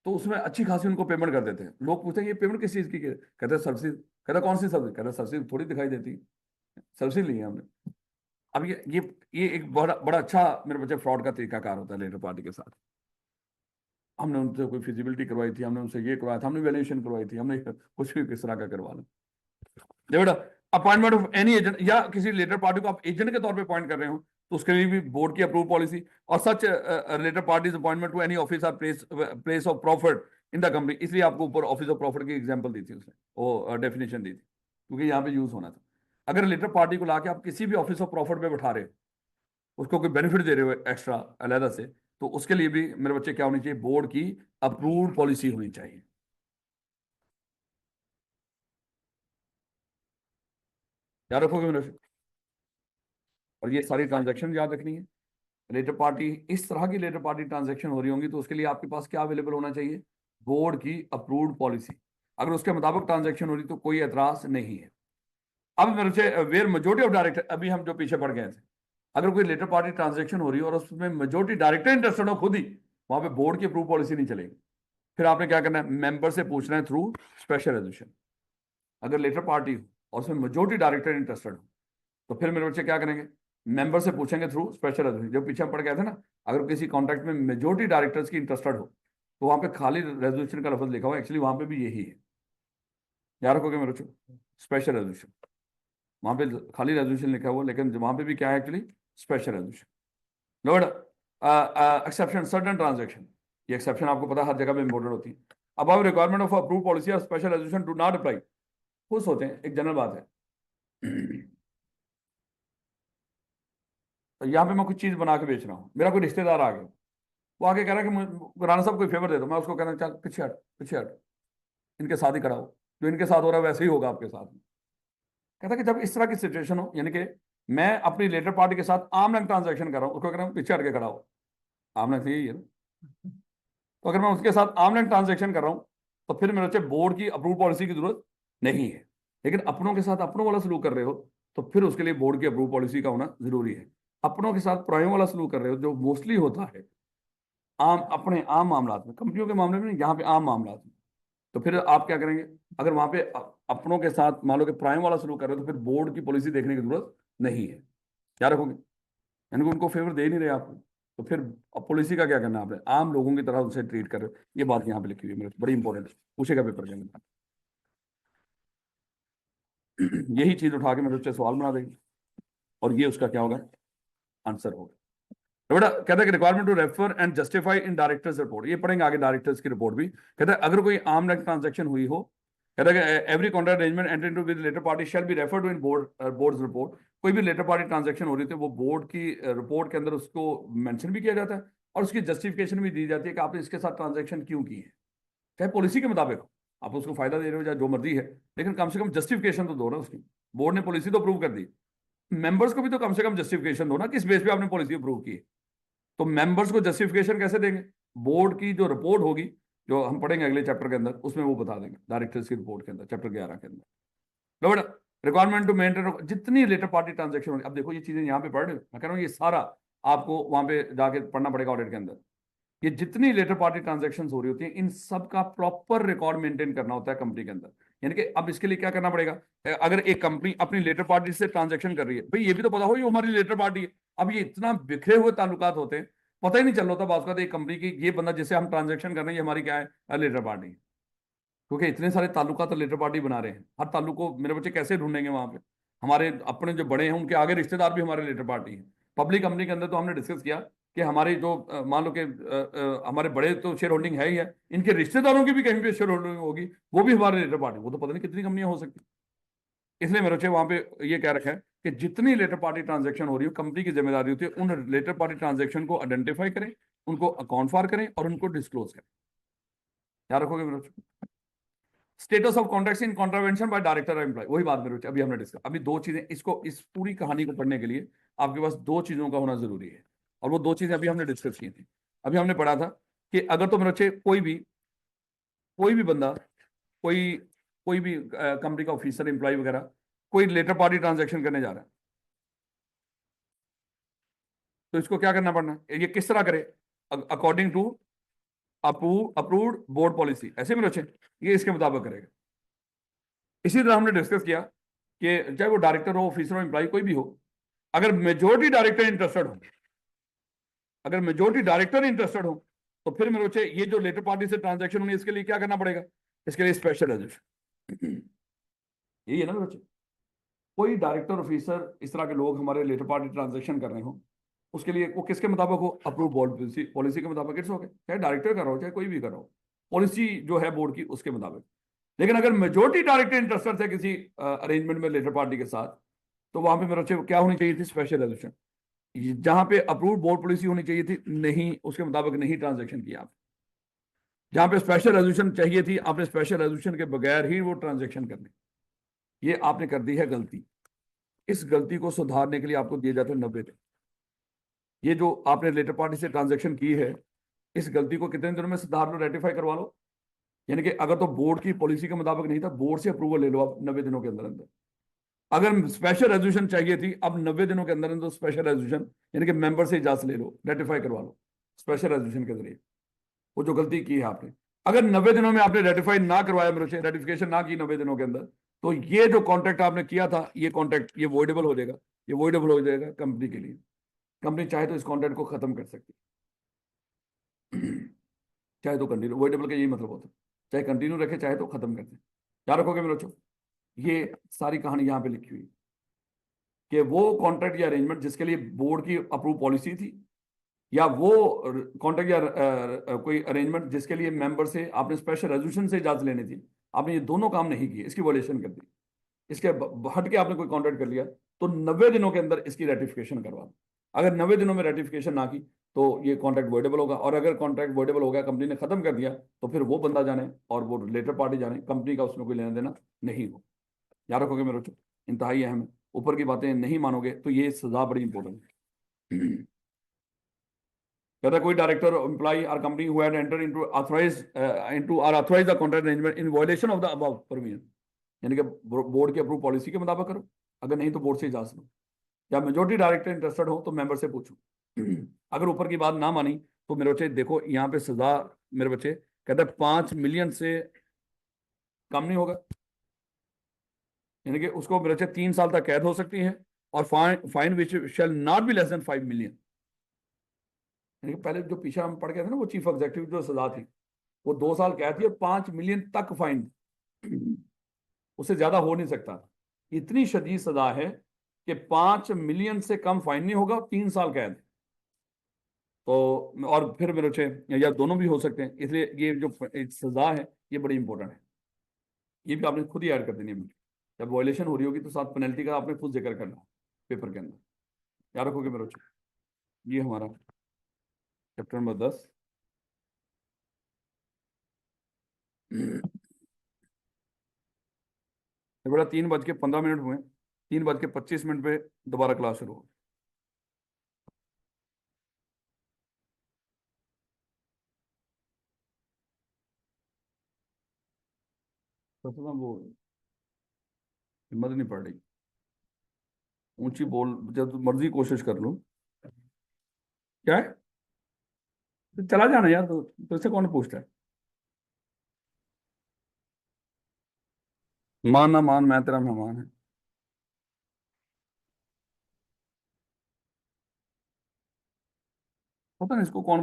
तो उसमें अच्छी खासी उनको पेमेंट कर देते हैं। लोग पूछते हैं ये पेमेंट किस चीज की, कहते हैं सब्सिडी। कहता कौन सी सब्सिडी, कहता सब्सिडी थोड़ी दिखाई देती, सब्सिडी ली है हमने। अब ये एक बड़ा बड़ा अच्छा मेरे बच्चे फ्रॉड का तरीकाकार होता है लेटर पार्टी के साथ। हमने उनसे कोई फिजिबिलिटी करवाई थी, हमने उनसे ये करवाया था, हमने वैल्यूएशन करवाई थी, हमने कुछ भी किस तरह का करवा लो। बेटा अपॉइंटमेंट ऑफ एनी एजेंट, या किसी रिलेटेड पार्टी को आप एजेंट के तौर पे अपॉइंट कर रहे हो तो उसके लिए भी बोर्ड की अप्रूव पॉलिसी, और such related parties appointment to any office or place of profit in the company, इसलिए आपको ऊपर ऑफिस ऑफ प्रॉफिट की एग्जांपल दी थी उसने, वो डेफिनेशन दी थी क्योंकि यहाँ पे यूज होना था। अगर रिलेटेड पार्टी को लाके आप किसी भी ऑफिस ऑफ प्रॉफिट पे बैठा रहे हो, उसको कोई बेनिफिट दे रहे हो एक्स्ट्रा अलहदा से, तो उसके लिए भी मेरे बच्चे क्या होनी चाहिए, बोर्ड की अप्रूव्ड पॉलिसी होनी चाहिए। याद रखोगे मेरे बच्चे? और ये सारी ट्रांजेक्शन याद रखनी है। रिलेटेड पार्टी, इस तरह की रिलेटेड पार्टी ट्रांजेक्शन हो रही होंगी तो उसके लिए आपके पास क्या अवेलेबल होना चाहिए, बोर्ड की अप्रूव्ड पॉलिसी। अगर उसके मुताबिक ट्रांजेक्शन हो रही तो कोई एतराज नहीं है। अब मेरे से वेयर मेजोरिटी ऑफ डायरेक्टर, अभी हम जो पीछे पड़ गए थे, अगर कोई रिलेटेड पार्टी ट्रांजेक्शन हो रही है और उसमें मेजोरिटी डायरेक्टर इंटरेस्टेड हो खुद ही, वहां पे बोर्ड की अप्रूव पॉलिसी नहीं चलेगी। फिर आपने क्या करना है, मेंबर से पूछना है थ्रू स्पेशल रेजोल्यूशन। अगर रिलेटेड पार्टी हो और उसमें मेजोरिटी डायरेक्टर इंटरेस्टेड हो तो फिर मेरे बच्चे क्या करेंगे, मेंबर से पूछेंगे थ्रू स्पेशल रेजोल्यूशन। जो पीछे हम पढ़ गए थे ना, अगर किसी कॉन्ट्रैक्ट में मेजोरिटी डायरेक्टर्स की इंटरेस्टेड हो तो वहां पे खाली रेजोल्यूशन का लफ्ज लिखा हुआ, एक्चुअली वहां पे भी यही है, याद रखोगे मेरे बच्चों, स्पेशल रेजोल्यूशन। वहां पे खाली रेजोल्यूशन लिखा हुआ, लेकिन वहां पे भी क्या है actually, special resolution. Load exception certain transaction, ये एक्सेप्शन आपको पता है हर जगह पे इंपॉर्टेंट होती है। अब रिक्वायरमेंट ऑफ अप्रूव पॉलिसी और special resolution do not apply, खुश होते हैं, एक जनरल बात है। तो यहाँ पे मैं कुछ चीज बना के बेच रहा हूँ, मेरा कोई रिश्तेदार आ गया, वो आके कह रहा है कि राणा साहब कोई फेवर दे दो, मैं उसको कह रहा हूँ चल पीछे हट पीछे हट, इनके साथ ही खड़ा हो, जो इनके साथ हो रहा है वैसे ही होगा आपके साथ में। कहता है कि जब इस तरह की सिचुएशन हो, यानी कि मैं अपनी रिलेटेड पार्टी के साथ आर्म लेंथ ट्रांजेक्शन कर रहा हूँ, उसको कह रहा हूँ पीछे हट के खड़ा हो, आर्म लेंथ यही है ना। तो अगर मैं उसके साथ आर्म लेंथ ट्रांजेक्शन कर रहा हूँ तो फिर मेरे बच्चे बोर्ड की अप्रूव पॉलिसी की जरूरत नहीं है। लेकिन अपनों के साथ अपनों वाला सलूक कर रहे हो तो फिर उसके लिए बोर्ड की अप्रूव पॉलिसी का होना जरूरी है। अपनों के साथ प्राइम वाला सलूक कर रहे हो जो मोस्टली होता है आम, अपने आम मामला में, कंपनियों के मामले में नहीं, यहाँ पे आम मामला में, तो फिर आप क्या करेंगे, अगर वहां पे अपनों के साथ मान लो कि प्राइम वाला सलूक कर रहे हो तो फिर बोर्ड की पॉलिसी देखने की जरूरत नहीं है। क्या रखोगे, यानी कि उनको फेवर दे नहीं रहे आपको, तो फिर पॉलिसी का क्या करना है आपने, आम लोगों की तरह उनसे ट्रीट कर रहे हो। ये बात यहाँ पे लिखी हुई है मेरे, बड़ी इंपॉर्टेंट है, पूछेगा पेपर के अंदर। यही चीज उठा के मेरे बच्चे सवाल बना देंगे और ये उसका क्या होगा, आंसर होगा। तो बेटा कहता है कि requirement to refer and justify in directors report, ये पढ़ेंगे आगे डायरेक्टर्स की रिपोर्ट भी। कहता है अगर कोई आर्म लेंथ ट्रांजैक्शन हुई हो, कहता है कि every contract arrangement enter into with related party shall be referred to in boards report. कोई भी रिलेटेड पार्टी ट्रांजैक्शन हो रही थी वो बोर्ड की रिपोर्ट के अंदर उसको मेंशन भी किया जाता है और उसकी जस्टिफिकेशन भी दी जाती है कि आपने इसके साथ ट्रांजैक्शन क्यों की है, चाहे पॉलिसी के मुताबिक हो, आप उसको फायदा दे रहे हो या जो मर्जी है, लेकिन कम से कम जस्टिफिकेशन तो दो ना उसकी। बोर्ड ने पॉलिसी तो अप्रूव कर दी, मेंबर्स को भी तो कम से कम जस्टिफिकेशन दो ना, किस बेस पे आपने पॉलिसी अप्रूव की है। तो मेंबर्स को जस्टिफिकेशन कैसे देंगे, बोर्ड की जो रिपोर्ट होगी, जो हम पढ़ेंगे अगले चैप्टर के अंदर, उसमें वो बता देंगे डायरेक्टर्स की रिपोर्ट के अंदर, चैप्टर 11 के अंदर। लो बेटा रिक्वायरमेंट टू मेंटेन, जितनी रिलेटेड पार्टी ट्रांजेक्शन होगी, अब देखो ये चीजें यहाँ पे पढ़ रहे हो, मैं कह रहा हूँ ये सारा आपको वहां पे जाके पढ़ना पड़ेगा ऑडिट के अंदर। ये जितनी रिलेटेड पार्टी ट्रांजेक्शन हो रही होती है इन सब का प्रॉपर रिकॉर्ड मेंटेन करना होता है कंपनी के अंदर। यानी कि अब इसके लिए क्या करना पड़ेगा, अगर एक कंपनी अपनी रिलेटेड पार्टी से ट्रांजेक्शन कर रही है, भाई ये भी तो पता हो ये हमारी रिलेटेड पार्टी है। अब ये इतना बिखरे हुए ताल्लुकात होते हैं, पता ही नहीं चल रहा होता बात का, एक कंपनी की ये बंदा जिससे हम ट्रांजेक्शन कर रहे हैं ये हमारी क्या है, रिलेटेड पार्टी। क्योंकि इतने सारे ताल्लुकात तो लेटर पार्टी बना रहे हैं, हर ताल्लुक को मेरे बच्चे कैसे ढूंढेंगे वहां पे? हमारे अपने जो बड़े हैं उनके आगे रिश्तेदार भी हमारे लेटर पार्टी हैं। पब्लिक कंपनी के अंदर तो हमने डिस्कस किया कि हमारी जो मान लो कि हमारे बड़े तो शेयर होल्डिंग है ही है, इनके रिश्तेदारों की भी कहीं पे शेयर होल्डिंग होगी, वो भी हमारे लेटर पार्टी, वो तो पता नहीं कितनी कंपनियां हो सकती। इसलिए मेरे बच्चे वहां पे ये कह रखा है कि जितनी लेटर पार्टी ट्रांजेक्शन हो रही हो, कंपनी की जिम्मेदारी होती है उन लेटर पार्टी ट्रांजेक्शन को आइडेंटिफाई करें, उनको अकाउंट फॉर करें और उनको डिस्क्लोज करें। याद रखोगे मेरे बच्चे? Status of contract in contravention by director और एम्प्लॉय, वही बात मेरे बच्चे अभी हमने डिस्कस। अभी दो चीजें, इसको इस पूरी कहानी को पढ़ने के लिए आपके पास दो चीजों का होना जरूरी है, और वो दो चीजें अभी हमने डिस्कस की थी। अभी हमने पढ़ा था कि अगर तो मेरे बच्चे कोई भी बंदा, कोई कोई भी कंपनी का ऑफिसर, एम्प्लॉय वगैरह कोई लेटर पार्टी ट्रांजेक्शन करने जा रहा है, तो इसको क्या करना पड़ना है, ये किस तरह करे? According to approved board policy, ऐसे में बच्चे ये इसके मुताबिक करेगा। इसी तरह हमने डिस्कस किया कि चाहे वो डायरेक्टर हो, ऑफिसर हो, एम्प्लॉय कोई भी हो, अगर मेजोरिटी डायरेक्टर इंटरेस्टेड हो, अगर मेजोरिटी डायरेक्टर इंटरेस्टेड हो, तो फिर मेरे बच्चे ये जो लेटर पार्टी से ट्रांजेक्शन होनी है, इसके लिए क्या करना पड़ेगा? इसके लिए स्पेशल रेजोल्यूशन। यही है ना मेरे बच्चे? कोई डायरेक्टर ऑफिसर इस तरह के लोग हमारे लेटर पार्टी ट्रांजेक्शन कर रहे हो, उसके लिए वो किसके मुताबिक हो? अप्रूव बोर्ड पॉलिसी, पॉलिसी के मुताबिक इट्स ओके, चाहे डायरेक्टर कर रहा हो चाहे कोई भी कर रहा हो, पॉलिसी जो है बोर्ड की उसके मुताबिक। लेकिन अगर मेजोरिटी डायरेक्टर इंटरेस्टेड है किसी अरेंजमेंट में लेटर पार्टी के साथ, तो वहां पे मेरे बच्चे क्या होनी चाहिए थी? Special resolution. जहां पे अप्रूव बोर्ड पॉलिसी होनी चाहिए थी, नहीं, उसके मुताबिक नहीं ट्रांजेक्शन किया आप। जहां पे स्पेशल रेजोल्यूशन चाहिए थी, आपने स्पेशल रेजोल्यूशन के बगैर ही वो ट्रांजेक्शन करनी, ये आपने कर दी है गलती। इस गलती को सुधारने के लिए आपको दिए जाते हैं 90 दिन। ये जो आपने लेटर पार्टी से ट्रांजेक्शन की है, इस गलती को कितने दिनों में सुधार लो, रेटिफाई करवा लो। यानी कि अगर तो बोर्ड की पॉलिसी के मुताबिक नहीं था, बोर्ड से अप्रूवल ले लो आप 90 दिनों के अंदर अंदर। अगर स्पेशल रेजोल्यूशन चाहिए थी, अब 90 दिनों के अंदर अंदर स्पेशल रेजोल्यूशन यानी कि मेंबर से इजाजत ले लो, रेटिफाई करवा लो स्पेशल रेजोल्यूशन के जरिए, वो जो गलती की है आपने। अगर 90 दिनों में आपने रेटिफाई ना करवाया, मेरे से रेटिफिकेशन ना की 90 दिनों के अंदर, तो ये जो कॉन्ट्रैक्ट आपने किया था, ये कॉन्ट्रैक्ट ये वॉइडेबल हो जाएगा। ये वॉइडेबल हो जाएगा कंपनी के लिए। कंपनी चाहे तो इस कॉन्ट्रैक्ट को खत्म कर सकती है। चाहे तो कंटिन्यू, वॉइडेबल का यही मतलब होता है, चाहे कंटिन्यू रखे चाहे तो खत्म कर दे। क्या रखोगे मेरे बच्चों? ये सारी कहानी यहाँ पे लिखी हुई है कि वो कॉन्ट्रैक्ट या अरेंजमेंट जिसके लिए बोर्ड की अप्रूव पॉलिसी थी, या वो कॉन्ट्रैक्ट या कोई अरेंजमेंट जिसके लिए मेंबर से आपने स्पेशल रेजोल्यूशन से इजाजत लेनी थी, आपने ये दोनों काम नहीं किए, इसकी वॉल्यूशन कर दी, इसके हट के आपने कोई कॉन्ट्रैक्ट कर लिया, तो 90 दिनों के अंदर इसकी रेटिफिकेशन करवा दो। अगर 90 दिनों में रेटिफिकेशन ना की, तो ये कॉन्ट्रैक्ट वॉइडेबल होगा। और अगर कॉन्ट्रैक्ट वॉइडेबल हो गया, कंपनी ने खत्म कर दिया, तो फिर वो बंदा जाने और वो लेटर पार्टी जाने, कंपनी का उसमें कोई लेना देना नहीं हो। याद रखोगे मेरे बच्चों, इंतहाई अहम है। ऊपर की बातें नहीं मानोगे तो ये सजा बड़ी इंपॉर्टेंट है। कहता है कोई डायरेक्टर एम्प्लॉय और company who had enter into authorise into और authorise the contract arrangement in violation of the above provision, यानी कि बोर्ड की अप्रूव पॉलिसी के मुताबिक करो, अगर नहीं तो बोर्ड से इजाजत लो, या मेजोरिटी डायरेक्टर इंटरेस्टेड हो तो मेंबर से पूछो। अगर ऊपर की बात ना मानी, तो मेरे बच्चे देखो यहाँ पे सजा, मेरे बच्चे कहते हैं 5 मिलियन से कम नहीं होगा, यानी कि उसको मेरे बच्चे 3 साल तक कैद हो सकती है, और fine fine which shall not be less than 5 million. यानी कि पहले जो पीछे हम पढ़ गए थे ना, वो चीफ एग्जीक्यूटिव जो सजा थी, वो 2 साल कैद थी और 5 मिलियन तक फाइन, उससे ज्यादा हो नहीं सकता। इतनी शदीद सजा है कि 5 मिलियन से कम फाइन नहीं होगा, 3 साल कैद। तो और फिर मेरे बच्चे या दोनों भी हो सकते हैं, इसलिए ये जो सजा है ये बड़ी इंपॉर्टेंट है। ये भी आपने खुद ही ऐड कर देनी है। जब वायलेशन हो रही होगी तो साथ पेनल्टी का आपने खुद जिक्र करना पेपर के अंदर। याद रखोगे मेरे बच्चे, ये हमारा चैप्टर नंबर 10। बेटा 3:15 हुए, 3:25 पे दोबारा क्लास शुरू हो। तो वो हिम्मत नहीं पड़ रही, ऊंची बोल, जब तू मर्जी कोशिश कर लो। क्या है? तो चला जाना यार, तो इससे कौन पूछता है? मान ना मान, मैं तेरा मेहमान है। पता नहीं इसको कौन